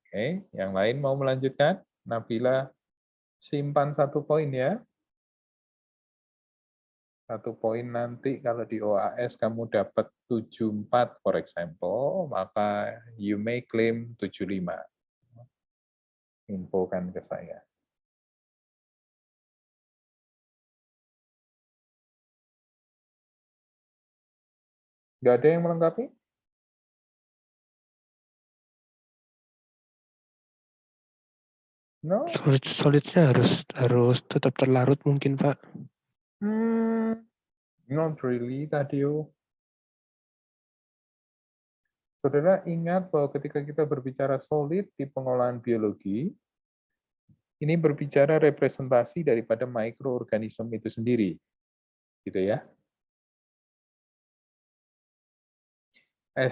Oke, yang lain mau melanjutkan? Nabila, simpan 1 poin ya. 1 poin nanti kalau di OAS kamu dapat 74 for example, maka you may claim 75. Infokan ke saya. Nggak ada yang melengkapi? No? Solidnya harus tetap terlarut mungkin, Pak. Not really, Tadio. Saudara ingat bahwa ketika kita berbicara solid di pengolahan biologi, ini berbicara representasi daripada mikroorganisme itu sendiri. Gitu ya.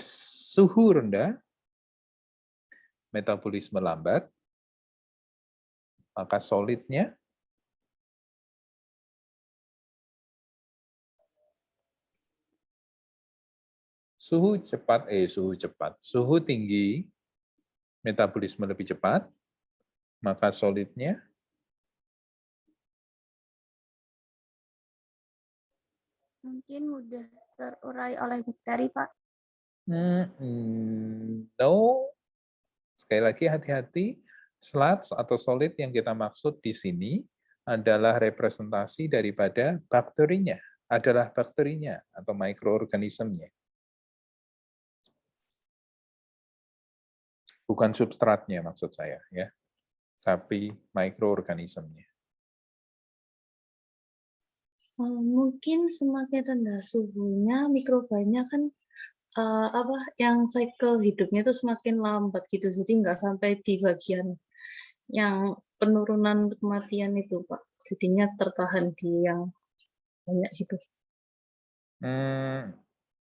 Suhu rendah, metabolisme lambat, maka solidnya suhu tinggi, metabolisme lebih cepat, maka solidnya mungkin mudah terurai oleh bakteri, Pak. No. Sekali lagi hati-hati, sluts atau solid yang kita maksud di sini adalah representasi daripada bakterinya, atau mikroorganismenya. Bukan substratnya maksud saya, ya, tapi mikroorganismenya. Mungkin semakin rendah suhunya, mikrobanya kan Apa, yang cycle hidupnya tuh semakin lambat gitu, jadi nggak sampai di bagian yang penurunan kematian itu, Pak. Jadinya tertahan di yang banyak gitu.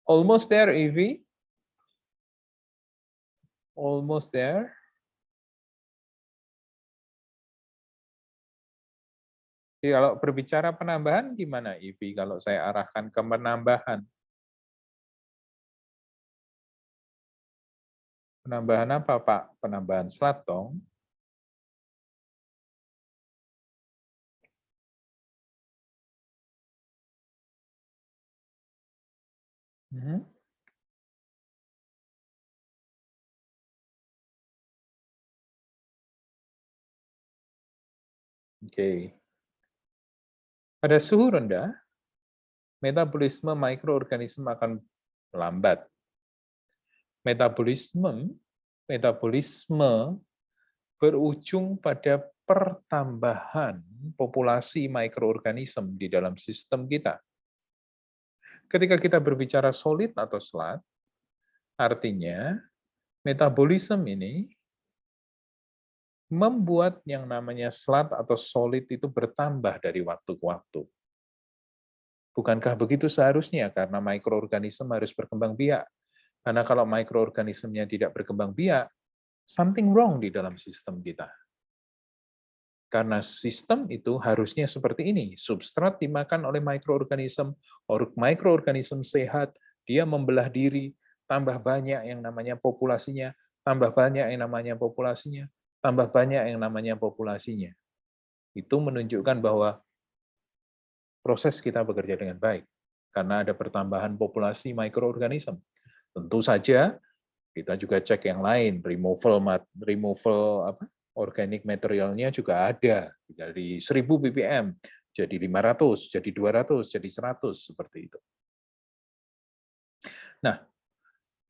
Almost there, Evie. Almost there. Jadi kalau berbicara penambahan gimana, Evie? Kalau saya arahkan ke penambahan. Penambahan apa, Pak? Penambahan slot dong. Oke. Pada suhu rendah, metabolisme mikroorganisme akan lambat. Metabolisme berujung pada pertambahan populasi mikroorganisme di dalam sistem kita. Ketika kita berbicara solid atau slot, artinya metabolisme ini membuat yang namanya slot atau solid itu bertambah dari waktu ke waktu. Bukankah begitu seharusnya? Karena mikroorganisme harus berkembang biak. Karena kalau mikroorganismenya tidak berkembang biak, something wrong di dalam sistem kita. Karena sistem itu harusnya seperti ini. Substrat dimakan oleh mikroorganisme sehat, dia membelah diri, tambah banyak yang namanya populasinya, tambah banyak yang namanya populasinya, tambah banyak yang namanya populasinya. Itu menunjukkan bahwa proses kita bekerja dengan baik, karena ada pertambahan populasi mikroorganisme. Tentu saja kita juga cek yang lain, removal organic materialnya juga ada, dari 1000 ppm jadi 500, jadi 200, jadi 100, seperti itu. Nah,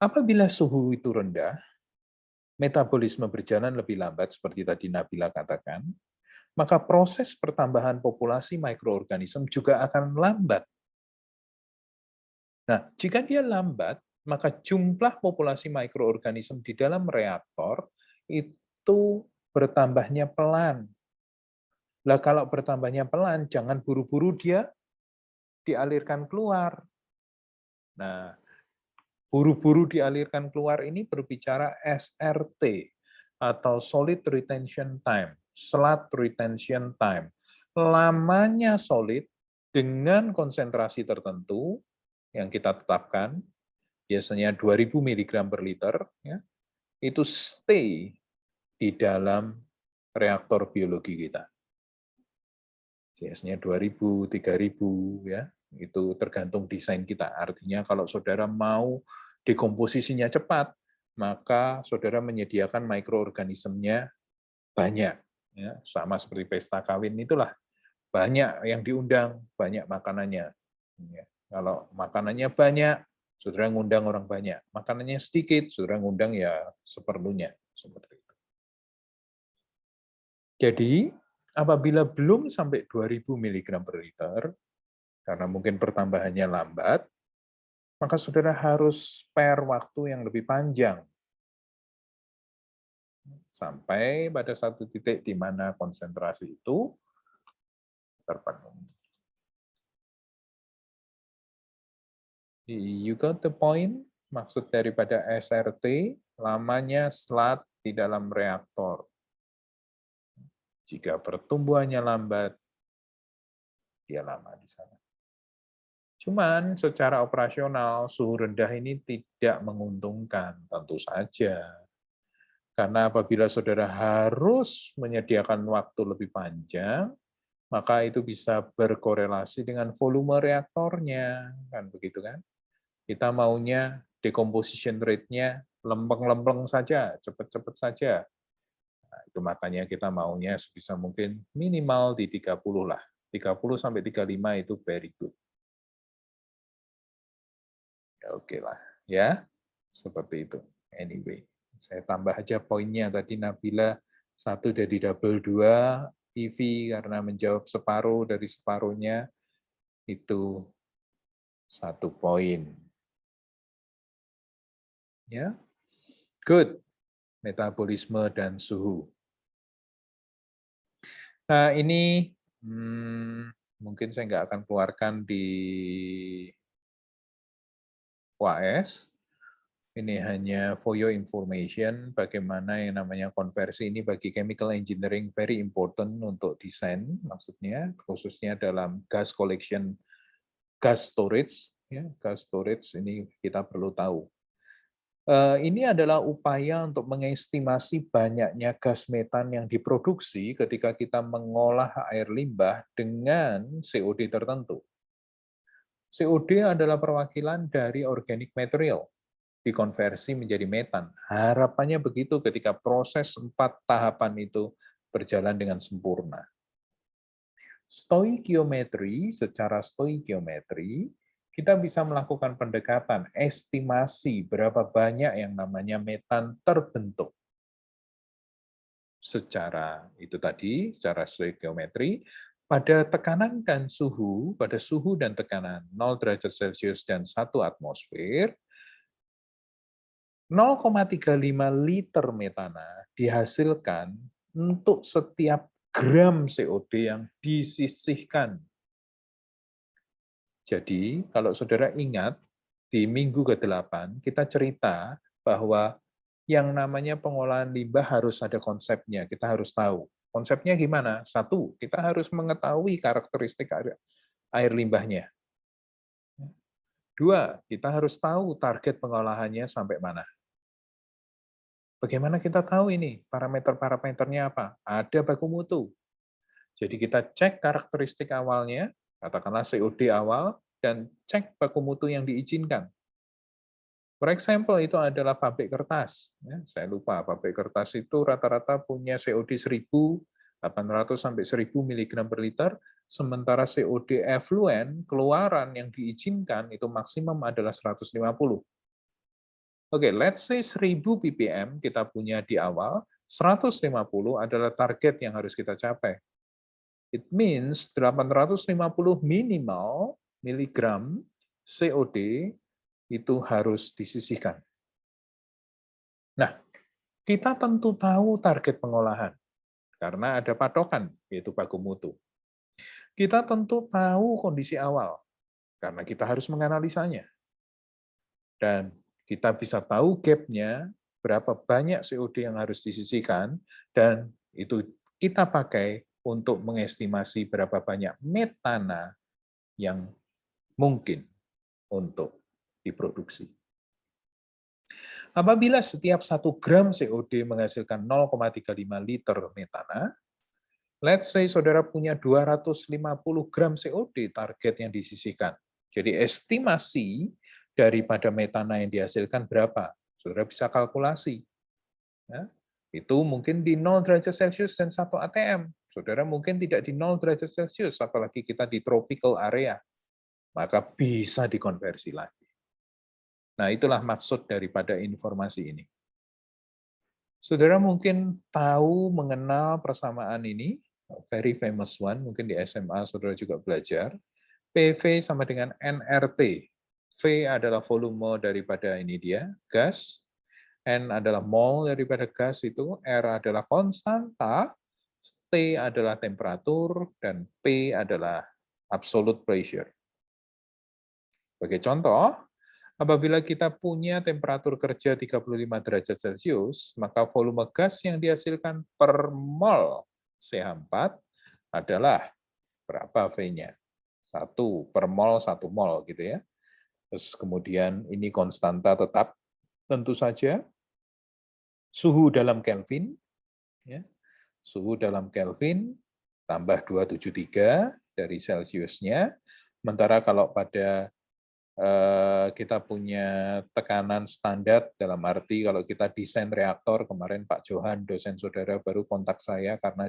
apabila suhu itu rendah, metabolisme berjalan lebih lambat, seperti tadi Nabila katakan, maka proses pertambahan populasi mikroorganisme juga akan lambat. Nah, jika dia lambat, maka jumlah populasi mikroorganisme di dalam reaktor itu bertambahnya pelan. Lah kalau bertambahnya pelan, jangan buru-buru dia dialirkan keluar. Nah, buru-buru dialirkan keluar ini berbicara SRT, atau Solid Retention Time, slot retention time. Lamanya solid dengan konsentrasi tertentu yang kita tetapkan, biasanya 2000 mg per liter, ya, itu stay di dalam reaktor biologi kita. Biasanya 2000, 3000, ya, itu tergantung desain kita. Artinya kalau saudara mau dekomposisinya cepat, maka saudara menyediakan mikroorganismenya banyak. Ya, sama seperti pesta kawin itulah, banyak yang diundang, banyak makanannya. Ya, kalau makanannya banyak, saudara ngundang orang banyak. Makanannya sedikit, saudara ngundang ya seperlunya. Seperti itu. Jadi, apabila belum sampai 2000 mg per liter, karena mungkin pertambahannya lambat, maka saudara harus spare waktu yang lebih panjang. Sampai pada satu titik di mana konsentrasi itu terpenuhi. You got the point? Maksud daripada SRT, lamanya slot di dalam reaktor. Jika pertumbuhannya lambat, dia lama di sana. Cuman secara operasional, suhu rendah ini tidak menguntungkan, tentu saja. Karena apabila saudara harus menyediakan waktu lebih panjang, maka itu bisa berkorelasi dengan volume reaktornya, kan begitu kan? Kita maunya decomposition rate-nya lempeng-lempeng saja, cepat-cepat saja. Nah, itu makanya kita maunya sebisa mungkin minimal di 30 lah. 30 sampai 35 itu very good. Ya, oke lah, ya. Seperti itu. Anyway, saya tambah aja poinnya tadi Nabila 1 dari double 2, PV karena menjawab separuh dari separuhnya itu 1 poin. Ya, good. Metabolisme dan suhu. Nah, ini mungkin saya nggak akan keluarkan di UAS. Ini hanya for your information, bagaimana yang namanya konversi ini bagi chemical engineering very important untuk desain, maksudnya khususnya dalam gas collection, gas storage, ya, gas storage ini kita perlu tahu. Ini adalah upaya untuk mengestimasi banyaknya gas metan yang diproduksi ketika kita mengolah air limbah dengan COD tertentu. COD adalah perwakilan dari organic material, dikonversi menjadi metan. Harapannya begitu ketika proses 4 tahapan itu berjalan dengan sempurna. Stoikiometri, secara stoikiometri, kita bisa melakukan pendekatan, estimasi berapa banyak yang namanya metan terbentuk. Secara itu tadi, secara stoikiometri, pada tekanan dan suhu, pada suhu dan tekanan 0 derajat Celcius dan 1 atmosfer, 0,35 liter metana dihasilkan untuk setiap gram COD yang disisihkan. Jadi, kalau saudara ingat, di minggu ke-8 kita cerita bahwa yang namanya pengolahan limbah harus ada konsepnya, kita harus tahu. Konsepnya gimana? 1, kita harus mengetahui karakteristik air limbahnya. 2, kita harus tahu target pengolahannya sampai mana. Bagaimana kita tahu ini? Parameter-parameternya apa? Ada baku mutu. Jadi kita cek karakteristik awalnya, katakanlah COD awal, dan cek baku mutu yang diizinkan. For example, itu adalah pabrik kertas. Ya, saya lupa, pabrik kertas itu rata-rata punya COD 1.800 sampai 1.000 mg per liter, sementara COD effluent, keluaran yang diizinkan, itu maksimum adalah 150. Oke, let's say 1000 ppm kita punya di awal, 150 adalah target yang harus kita capai. It means 850 minimal miligram COD itu harus disisihkan. Nah, kita tentu tahu target pengolahan, karena ada patokan, yaitu baku mutu. Kita tentu tahu kondisi awal, karena kita harus menganalisanya. Dan kita bisa tahu gap-nya, berapa banyak COD yang harus disisihkan, dan itu kita pakai untuk mengestimasi berapa banyak metana yang mungkin untuk diproduksi. Apabila setiap 1 gram COD menghasilkan 0,35 liter metana, let's say saudara punya 250 gram COD target yang disisihkan. Jadi estimasi daripada metana yang dihasilkan berapa? Saudara bisa kalkulasi. Ya, itu mungkin di 0 derajat Celcius dan 1 atm. Saudara mungkin tidak di 0 derajat Celcius, apalagi kita di tropical area. Maka bisa dikonversi lagi. Nah, itulah maksud daripada informasi ini. Saudara mungkin tahu mengenal persamaan ini, very famous one, mungkin di SMA saudara juga belajar. PV sama dengan nRT. V adalah volume daripada ini dia, gas. N adalah mol daripada gas itu, R adalah konstanta, T adalah temperatur, dan P adalah absolute pressure. Sebagai contoh, apabila kita punya temperatur kerja 35 derajat Celcius, maka volume gas yang dihasilkan per mol CH4 adalah berapa V-nya? 1 per mol, 1 mol gitu ya. Terus kemudian ini konstanta tetap, tentu saja. Suhu dalam Kelvin, ya. Suhu dalam Kelvin tambah 273 dari Celsiusnya. Sementara kalau pada kita punya tekanan standar, dalam arti kalau kita desain reaktor, kemarin Pak Johan, dosen saudara baru kontak saya karena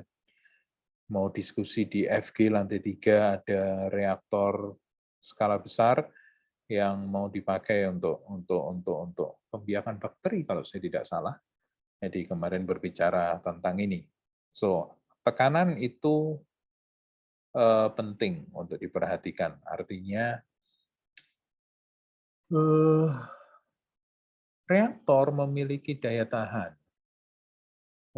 mau diskusi di FG lantai 3 ada reaktor skala besar yang mau dipakai untuk pembiakan bakteri kalau saya tidak salah. Jadi kemarin berbicara tentang ini. So, tekanan itu penting untuk diperhatikan. Artinya Reaktor memiliki daya tahan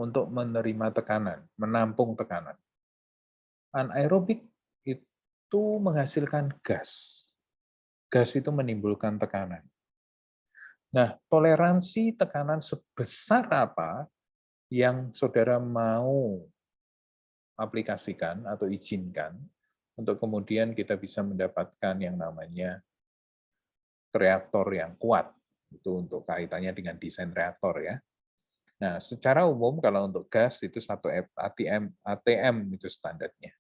untuk menerima tekanan, menampung tekanan. Anaerobik itu menghasilkan gas. Gas itu menimbulkan tekanan. Nah, toleransi tekanan sebesar apa yang saudara mau aplikasikan atau izinkan untuk kemudian kita bisa mendapatkan yang namanya reaktor yang kuat. Itu untuk kaitannya dengan desain reaktor ya. Nah, secara umum kalau untuk gas itu 1 ATM itu standarnya.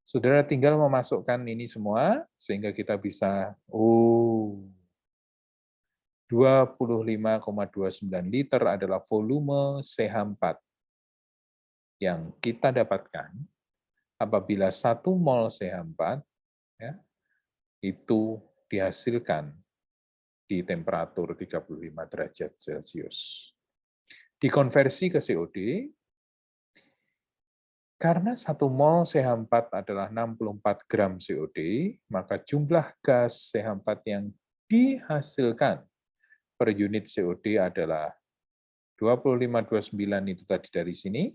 Saudara tinggal memasukkan ini semua sehingga kita bisa 25,29 liter adalah volume CH4 yang kita dapatkan apabila 1 mol CH4 ya, itu dihasilkan di temperatur 35 derajat Celcius. Dikonversi ke COD, karena 1 mol CH4 adalah 64 gram COD, maka jumlah gas CH4 yang dihasilkan per unit COD adalah 25,29 itu tadi dari sini,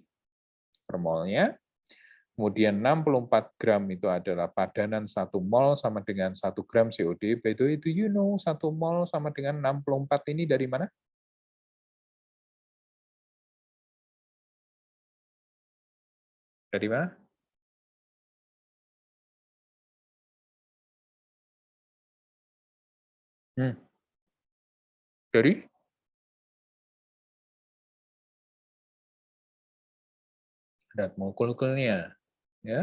per molnya. Kemudian 64 gram itu adalah padanan 1 mol sama dengan 1 gram COD. By the way, do you know 1 mol sama dengan 64 ini dari mana? Dari mana? Dari? Dat molekul-molekulnya, ya.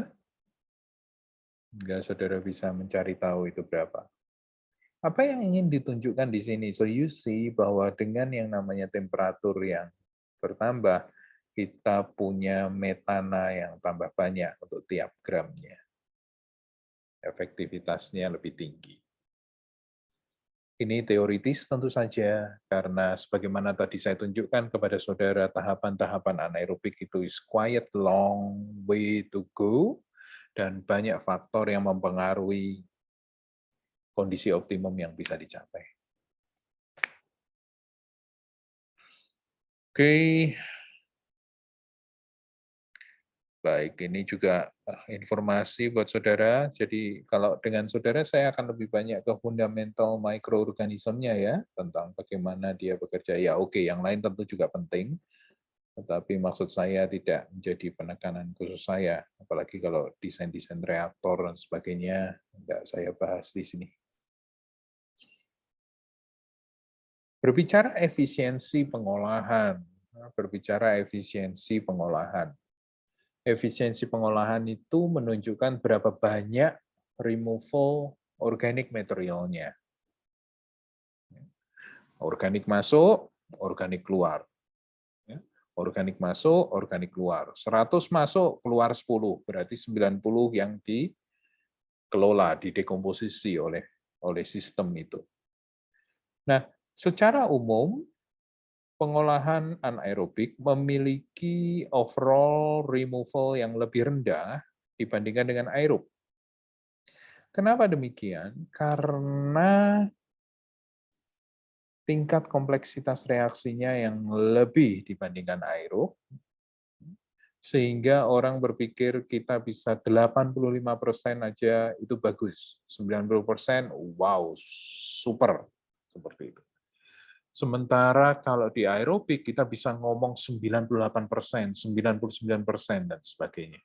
Enggak saudara bisa mencari tahu itu berapa. Apa yang ingin ditunjukkan di sini? So you see bahwa dengan yang namanya temperatur yang bertambah, kita punya metana yang tambah banyak untuk tiap gramnya. Efektivitasnya lebih tinggi. Ini teoritis tentu saja, karena sebagaimana tadi saya tunjukkan kepada saudara, tahapan-tahapan anaerobik itu is quite long way to go, dan banyak faktor yang mempengaruhi kondisi optimum yang bisa dicapai. Oke. Baik, ini juga informasi buat saudara. Jadi kalau dengan saudara saya akan lebih banyak ke fundamental microorganismnya ya, tentang bagaimana dia bekerja. Ya oke, yang lain tentu juga penting. Tetapi maksud saya tidak menjadi penekanan khusus saya, apalagi kalau desain-desain reaktor dan sebagainya, tidak saya bahas di sini. Berbicara efisiensi pengolahan, Efisiensi pengolahan itu menunjukkan berapa banyak removal organic materialnya. Organik masuk, organik keluar. Organik masuk, organik keluar. 100 masuk, keluar 10. Berarti 90 yang dikelola, didekomposisi oleh sistem itu. Nah, secara umum, pengolahan anaerobik memiliki overall removal yang lebih rendah dibandingkan dengan aerob. Kenapa demikian? Karena tingkat kompleksitas reaksinya yang lebih dibandingkan aerob, sehingga orang berpikir kita bisa 85% aja itu bagus, 90% wow, super, seperti itu. Sementara kalau di aerobik kita bisa ngomong 98%, 99%, dan sebagainya.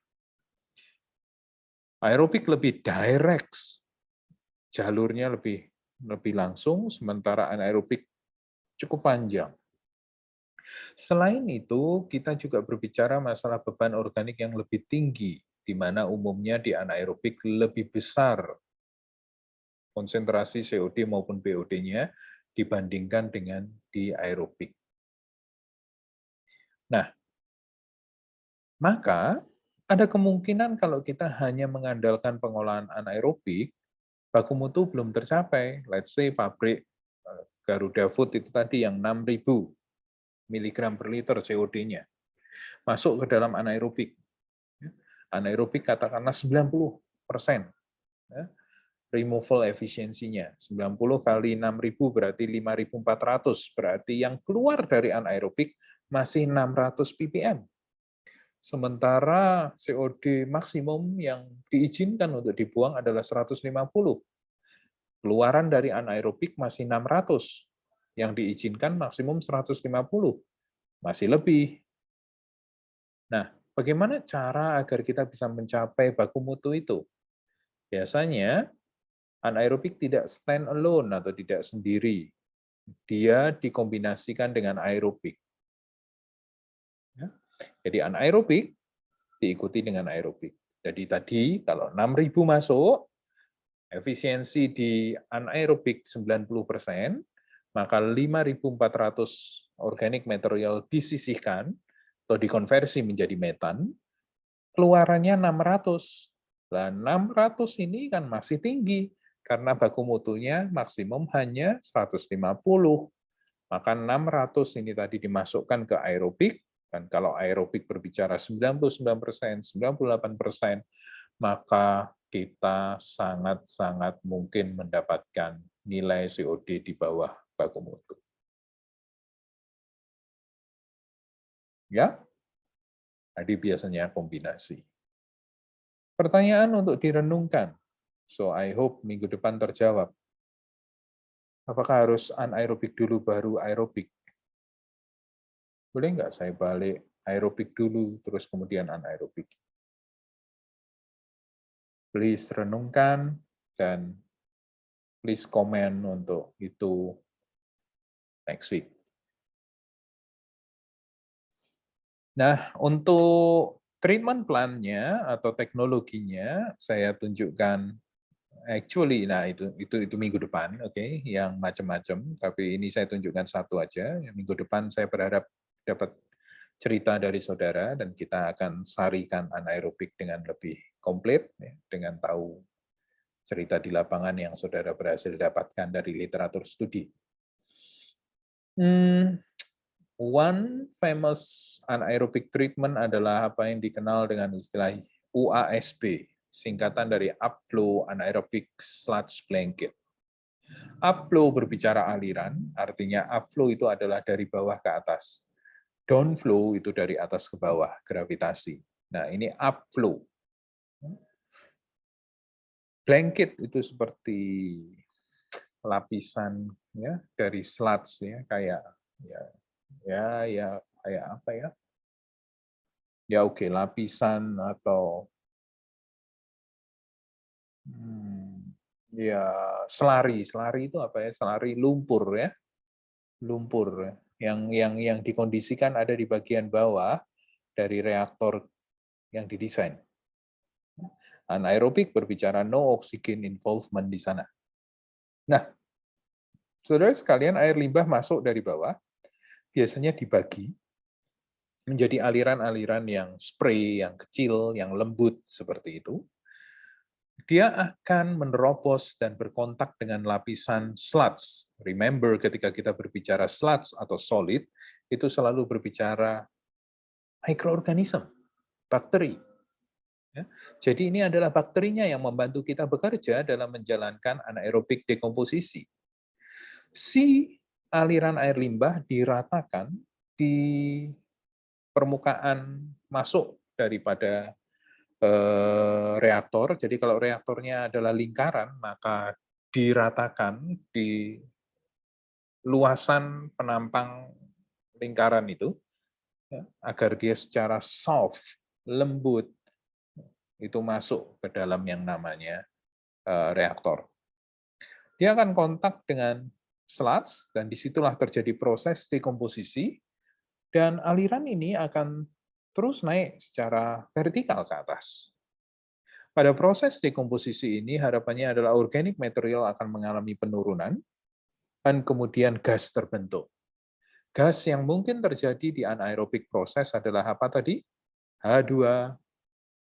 Aerobik lebih direct, jalurnya lebih langsung, sementara anaerobik cukup panjang. Selain itu, kita juga berbicara masalah beban organik yang lebih tinggi, di mana umumnya di anaerobik lebih besar konsentrasi COD maupun BOD-nya, dibandingkan dengan di aerobik. Nah, maka ada kemungkinan kalau kita hanya mengandalkan pengolahan anaerobik, baku mutu belum tercapai. Let's say pabrik Garuda Food itu tadi yang 6.000 mg per liter COD-nya masuk ke dalam anaerobik. Anaerobik katakanlah 90%. removal efisiensinya. 90 kali 6.000 berarti 5.400, berarti yang keluar dari anaerobik masih 600 ppm. Sementara COD maksimum yang diizinkan untuk dibuang adalah 150. Keluaran dari anaerobik masih 600. Yang diizinkan maksimum 150. Masih lebih. Nah, bagaimana cara agar kita bisa mencapai baku mutu itu? Biasanya, anaerobik tidak stand alone atau tidak sendiri. Dia dikombinasikan dengan aerobik. Ya. Jadi anaerobik diikuti dengan aerobik. Jadi tadi kalau 6.000 masuk, efisiensi di anaerobik 90%, maka 5.400 organic material disisihkan atau dikonversi menjadi metan, keluarannya 600. Nah, 600 ini kan masih tinggi, karena baku mutunya maksimum hanya 150. Maka 600 ini tadi dimasukkan ke aerobik, dan kalau aerobik berbicara 99%, 98%, maka kita sangat-sangat mungkin mendapatkan nilai COD di bawah baku mutu. Ya, jadi biasanya kombinasi. Pertanyaan untuk direnungkan. So, I hope minggu depan terjawab. Apakah harus anaerobik dulu baru aerobik? Boleh nggak saya balik aerobik dulu, terus kemudian anaerobik? Please renungkan, dan please komen untuk itu next week. Nah, untuk treatment plan-nya atau teknologinya, saya tunjukkan actually, nah itu minggu depan, oke, yang macam-macam. Tapi ini saya tunjukkan satu aja. Minggu depan saya berharap dapat cerita dari saudara, dan kita akan sarikan anaerobik dengan lebih komplit, ya, dengan tahu cerita di lapangan yang saudara berhasil dapatkan dari literatur studi. One famous anaerobic treatment adalah apa yang dikenal dengan istilah UASB, singkatan dari Upflow Anaerobic Sludge Blanket. Upflow berbicara aliran, artinya upflow itu adalah dari bawah ke atas. Downflow itu dari atas ke bawah, gravitasi. Nah, ini upflow. Blanket itu seperti lapisan, ya, dari sludge, ya, kayak kayak apa ya? Ya oke, lapisan atau ya selari itu apa ya? Selari lumpur, ya. Lumpur yang dikondisikan ada di bagian bawah dari reaktor yang didesain. Anaerobik berbicara no oxygen involvement di sana. Nah, saudara sekalian, air limbah masuk dari bawah, biasanya dibagi menjadi aliran-aliran yang spray, yang kecil, yang lembut, seperti itu. Dia akan menerobos dan berkontak dengan lapisan sludge. Remember, ketika kita berbicara sludge atau solid, itu selalu berbicara mikroorganisme, bakteri. Ya. Jadi ini adalah bakterinya yang membantu kita bekerja dalam menjalankan anaerobik dekomposisi. Si aliran air limbah diratakan di permukaan masuk daripada reaktor. Jadi kalau reaktornya adalah lingkaran, maka diratakan di luasan penampang lingkaran itu, ya, agar dia secara soft, lembut, itu masuk ke dalam yang namanya reaktor. Dia akan kontak dengan sludge, dan disitulah terjadi proses dekomposisi, dan aliran ini akan terus naik secara vertikal ke atas. Pada proses dekomposisi ini, harapannya adalah organic material akan mengalami penurunan, dan kemudian gas terbentuk. Gas yang mungkin terjadi di anaerobik proses adalah apa tadi? H2,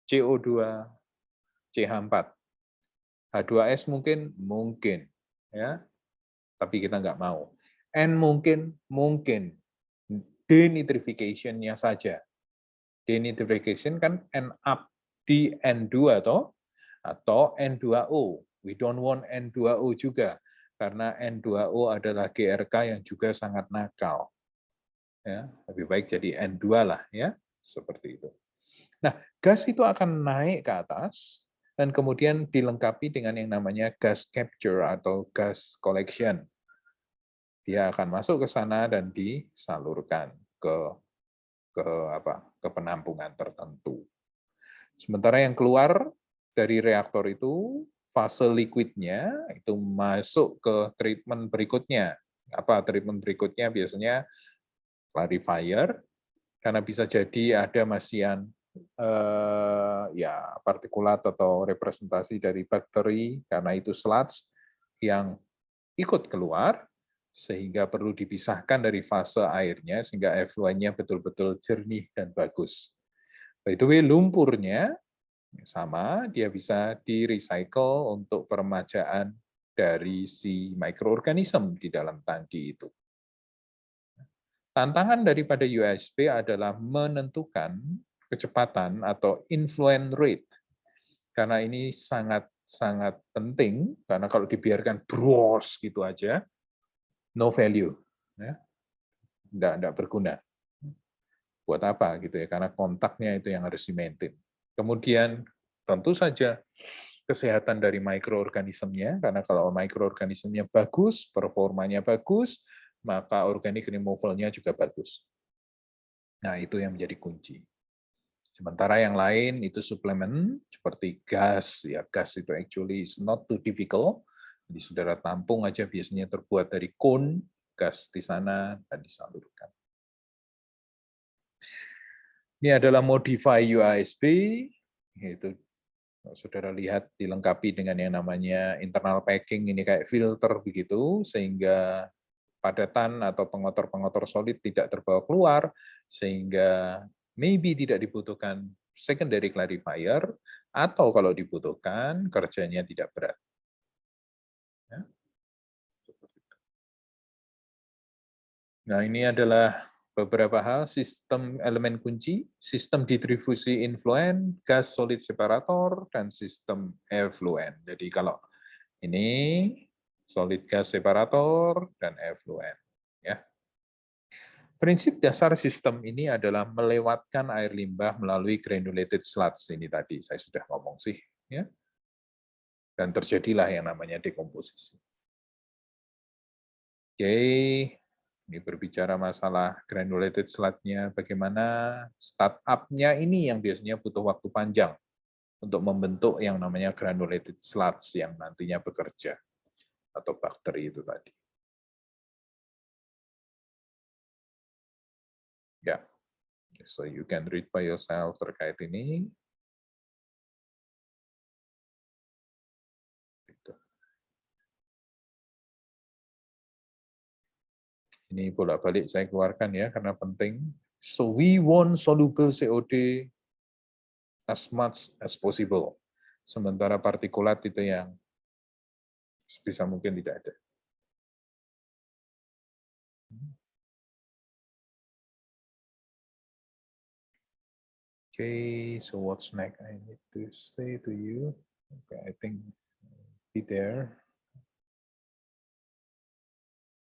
CO2, CH4. H2S mungkin, ya, tapi kita nggak mau. N mungkin. Denitrification-nya saja. Denitrification kan N up di N2 atau N2O. We don't want N2O juga, karena N2O adalah GRK yang juga sangat nakal. Ya, lebih baik jadi N2 lah, ya, seperti itu. Nah, gas itu akan naik ke atas, dan kemudian dilengkapi dengan yang namanya gas capture atau gas collection. Dia akan masuk ke sana dan disalurkan ke penampungan tertentu. Sementara yang keluar dari reaktor itu, fase liquidnya itu masuk ke treatment berikutnya. Apa treatment berikutnya? Biasanya clarifier, karena bisa jadi ada masian partikulat atau representasi dari bakteri, karena itu sludge yang ikut keluar, sehingga perlu dipisahkan dari fase airnya, sehingga effluentnya betul-betul jernih dan bagus. By the way, lumpurnya sama, dia bisa di-recycle untuk peremajaan dari si mikroorganisme di dalam tangki itu. Tantangan daripada UASP adalah menentukan kecepatan atau influent rate. Karena ini sangat penting, karena kalau dibiarkan bros gitu aja, no value. Ya. Nggak berguna. Buat apa gitu ya, karena kontaknya itu yang harus di-maintain. Kemudian tentu saja kesehatan dari mikroorganismenya, karena kalau mikroorganismenya bagus, performanya bagus, maka organic removal-nya juga bagus. Nah, itu yang menjadi kunci. Sementara yang lain itu suplemen, seperti gas. Ya, gas itu actually is not too difficult. Jadi saudara tampung aja, biasanya terbuat dari cone, gas di sana, dan disalurkan. Ini adalah modify UASP, yaitu saudara lihat dilengkapi dengan yang namanya internal packing, ini kayak filter begitu, sehingga padatan atau pengotor-pengotor solid tidak terbawa keluar, sehingga maybe tidak dibutuhkan secondary clarifier, atau kalau dibutuhkan, kerjanya tidak berat. Ya. Nah, ini adalah beberapa hal, sistem elemen kunci, sistem distribusi influent, gas solid separator, dan sistem effluent. Jadi kalau ini solid gas separator dan effluent. Ya. Prinsip dasar sistem ini adalah melewatkan air limbah melalui granulated sludge. Ini tadi saya sudah ngomong sih. Ya. Dan terjadilah yang namanya dekomposisi. Oke. Ini berbicara masalah granulated sludge-nya, bagaimana startup-nya ini yang biasanya butuh waktu panjang untuk membentuk yang namanya granulated sludge yang nantinya bekerja, atau bakteri itu tadi. Ya, so you can read by yourself terkait ini. Ini bolak-balik saya keluarkan ya, karena penting. So we want soluble COD as much as possible. Sementara partikulat itu yang sebisa mungkin tidak ada. Okay, so what's next? I need to say to you. Okay, I think be there.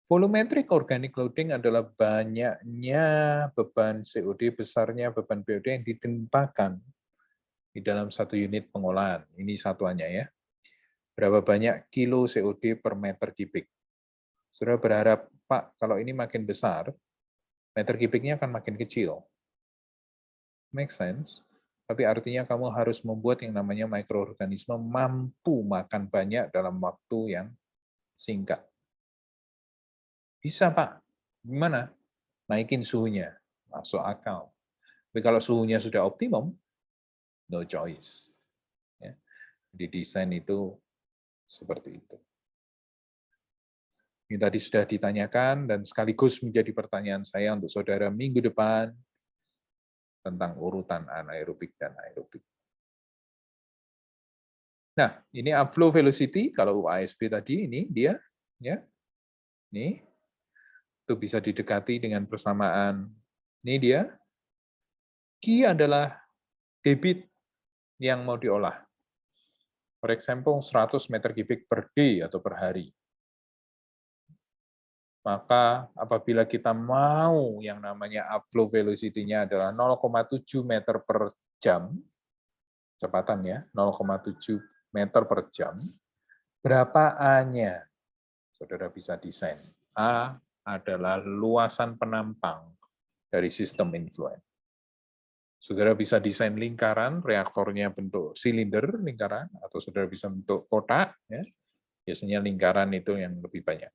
Volumetric organic loading adalah banyaknya beban COD, besarnya beban BOD yang ditimpakan di dalam satu unit pengolahan. Ini satuannya ya. Berapa banyak kilo COD per meter kubik. Saudara berharap, Pak, kalau ini makin besar, meter kubiknya akan makin kecil. Make sense? Tapi artinya kamu harus membuat yang namanya mikroorganisme mampu makan banyak dalam waktu yang singkat. Bisa, Pak. Gimana? Naikin suhunya. Masuk akal. Tapi kalau suhunya sudah optimum, no choice. Ya. Di desain itu seperti itu. Ini tadi sudah ditanyakan, dan sekaligus menjadi pertanyaan saya untuk saudara minggu depan tentang urutan anaerobik dan aerobik. Nah, ini upflow velocity, kalau UASP tadi, ini dia. Ya. Ini. Itu bisa didekati dengan persamaan. Ini dia. Q adalah debit yang mau diolah. For example, 100 meter kubik per day atau per hari. Maka apabila kita mau yang namanya upflow velocity-nya adalah 0,7 meter per jam, kecepatan ya, 0,7 meter per jam, berapa A-nya? Saudara bisa desain. A adalah luasan penampang dari sistem influent. Saudara bisa desain lingkaran, reaktornya bentuk silinder, lingkaran, atau saudara bisa bentuk kotak. Ya. Biasanya lingkaran itu yang lebih banyak.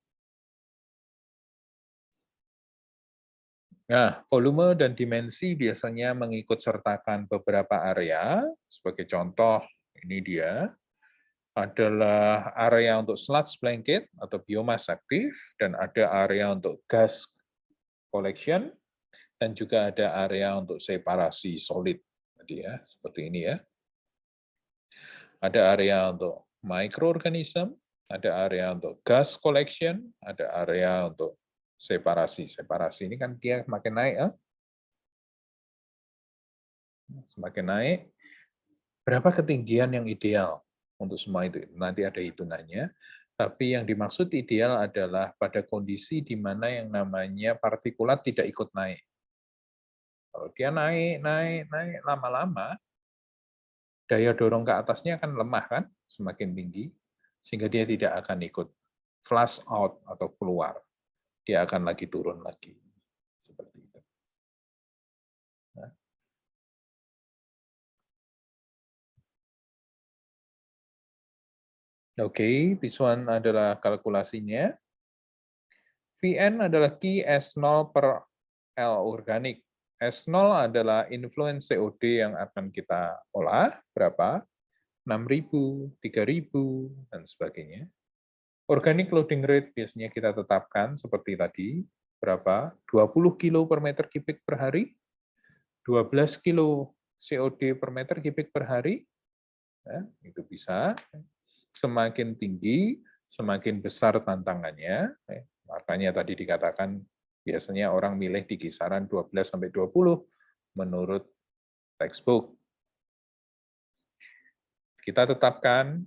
Nah, volume dan dimensi biasanya mengikut sertakan beberapa area. Sebagai contoh, ini dia, adalah area untuk sludge blanket atau biomas aktif, dan ada area untuk gas collection, dan juga ada area untuk separasi solid. Tadi ya, seperti ini ya. Ada area untuk microorganism, ada area untuk gas collection, ada area untuk separasi. Separasi ini kan dia makin naik ya. Semakin naik, berapa ketinggian yang ideal untuk semua itu? Nanti ada hitungannya. Tapi yang dimaksud ideal adalah pada kondisi di mana yang namanya partikulat tidak ikut naik. Kalau dia naik, lama-lama, daya dorong ke atasnya akan lemah kan, semakin tinggi, sehingga dia tidak akan ikut flush out atau keluar. Dia akan lagi turun lagi. Seperti itu. Nah. Oke, this one adalah kalkulasinya. Vn adalah Q S0 per L organik. S0 adalah influence COD yang akan kita olah, berapa? 6.000, 3.000, dan sebagainya. Organic loading rate biasanya kita tetapkan seperti tadi, berapa? 20 kilo per meter kubik per hari, 12 kilo COD per meter kubik per hari, ya, itu bisa. Semakin tinggi, semakin besar tantangannya. Makanya tadi dikatakan biasanya orang milih di kisaran 12-20 menurut textbook. Kita tetapkan,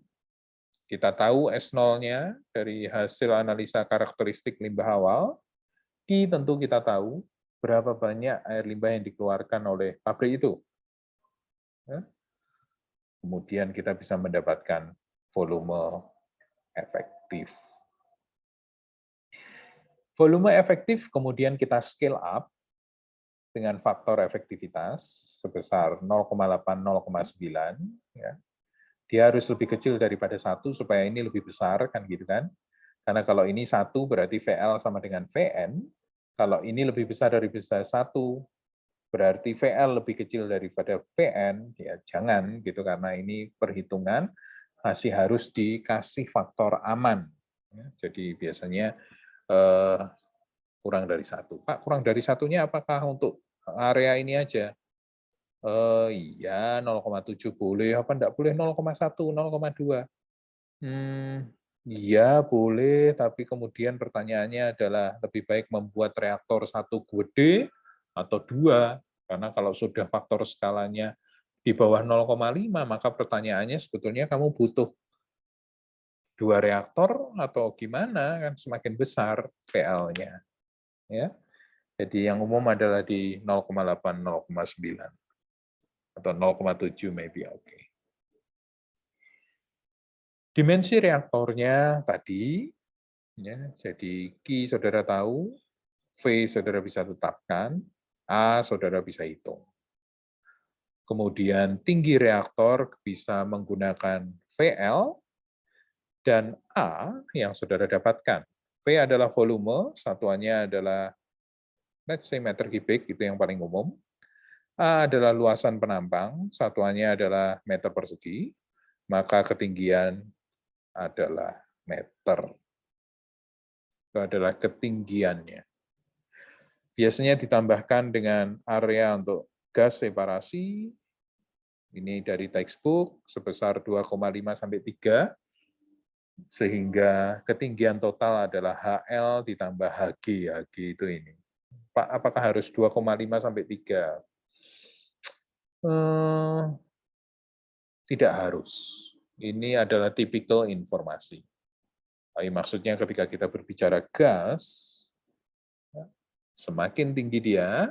kita tahu S0-nya dari hasil analisa karakteristik limbah awal. Q tentu kita tahu berapa banyak air limbah yang dikeluarkan oleh pabrik itu. Kemudian kita bisa mendapatkan volume efektif. Volume efektif kemudian kita scale up dengan faktor efektivitas sebesar 0,8-0,9. Ya. Dia harus lebih kecil daripada 1 supaya ini lebih besar, kan gitu kan. Karena kalau ini 1 berarti VL sama dengan VN. Kalau ini lebih besar dari besar 1, berarti VL lebih kecil daripada VN. Ya jangan gitu, karena ini perhitungan masih harus dikasih faktor aman. Ya, jadi biasanya kurang dari 1. Pak, kurang dari 1-nya apakah untuk area ini aja? Iya, 0,7 boleh, apa enggak boleh 0,1, 0,2? Iya, boleh, tapi kemudian pertanyaannya adalah lebih baik membuat reaktor 1 gede atau 2, karena kalau sudah faktor skalanya di bawah 0,5, maka pertanyaannya sebetulnya kamu butuh 2 reaktor atau gimana, kan semakin besar PL-nya. Ya. Jadi yang umum adalah di 0,8, 0,9 atau 0,7 maybe oke. Dimensi reaktornya tadi, ya, jadi Q saudara tahu, V saudara bisa tetapkan, A saudara bisa hitung. Kemudian tinggi reaktor bisa menggunakan VL, dan A yang saudara dapatkan. V adalah volume, satuannya adalah let's say meter kubik, itu yang paling umum. A adalah luasan penampang, satuannya adalah meter persegi, maka ketinggian adalah meter. Itu adalah ketinggiannya. Biasanya ditambahkan dengan area untuk gas separasi, ini dari textbook, sebesar 2,5 sampai 3, sehingga ketinggian total adalah HL ditambah HG. HG itu ini. Pak, apakah harus 2,5 sampai 3? Tidak harus. Ini adalah typical informasi. Maksudnya ketika kita berbicara gas, semakin tinggi dia,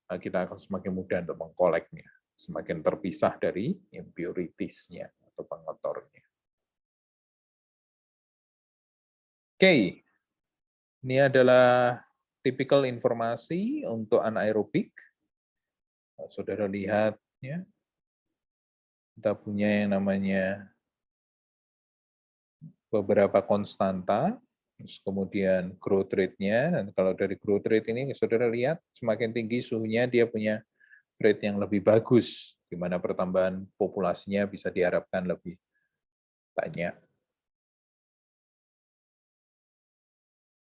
kita akan semakin mudah untuk mengkoleknya, semakin terpisah dari impurities-nya atau pengotornya. Oke, ini adalah typical informasi untuk anaerobik. Saudara lihat, ya, kita punya yang namanya beberapa konstanta, terus kemudian growth rate-nya, dan kalau dari growth rate ini, saudara lihat, semakin tinggi suhunya, dia punya rate yang lebih bagus, di mana pertambahan populasinya bisa diharapkan lebih banyak.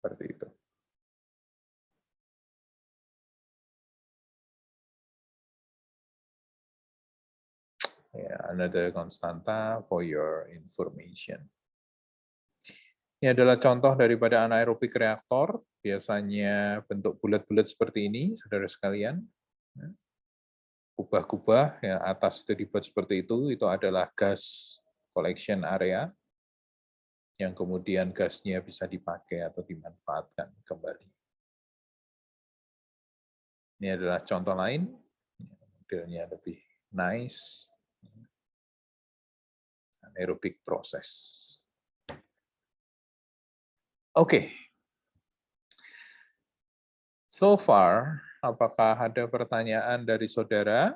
Seperti itu. Another konstanta for your information. Ini adalah contoh daripada anaerobik reaktor, biasanya bentuk bulat-bulat seperti ini, saudara sekalian. Kubah-kubah, yang atas itu dibuat seperti itu adalah gas collection area, yang kemudian gasnya bisa dipakai atau dimanfaatkan kembali. Ini adalah contoh lain, modelnya lebih nice, anaerobik proses. Oke. So far, apakah ada pertanyaan dari saudara?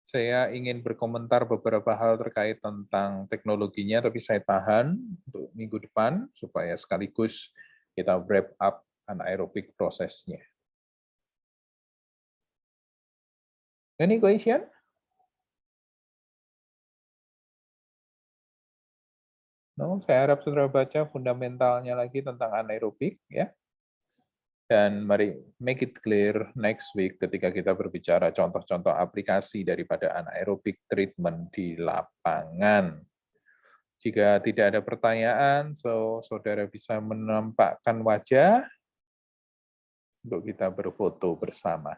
Saya ingin berkomentar beberapa hal terkait tentang teknologinya, tapi saya tahan untuk minggu depan, supaya sekaligus kita wrap up anaerobik prosesnya. Any question? No, saya harap saudara baca fundamentalnya lagi tentang anaerobik, ya. Dan mari make it clear next week ketika kita berbicara contoh-contoh aplikasi daripada anaerobik treatment di lapangan. Jika tidak ada pertanyaan, saudara bisa menampakkan wajah untuk kita berfoto bersama.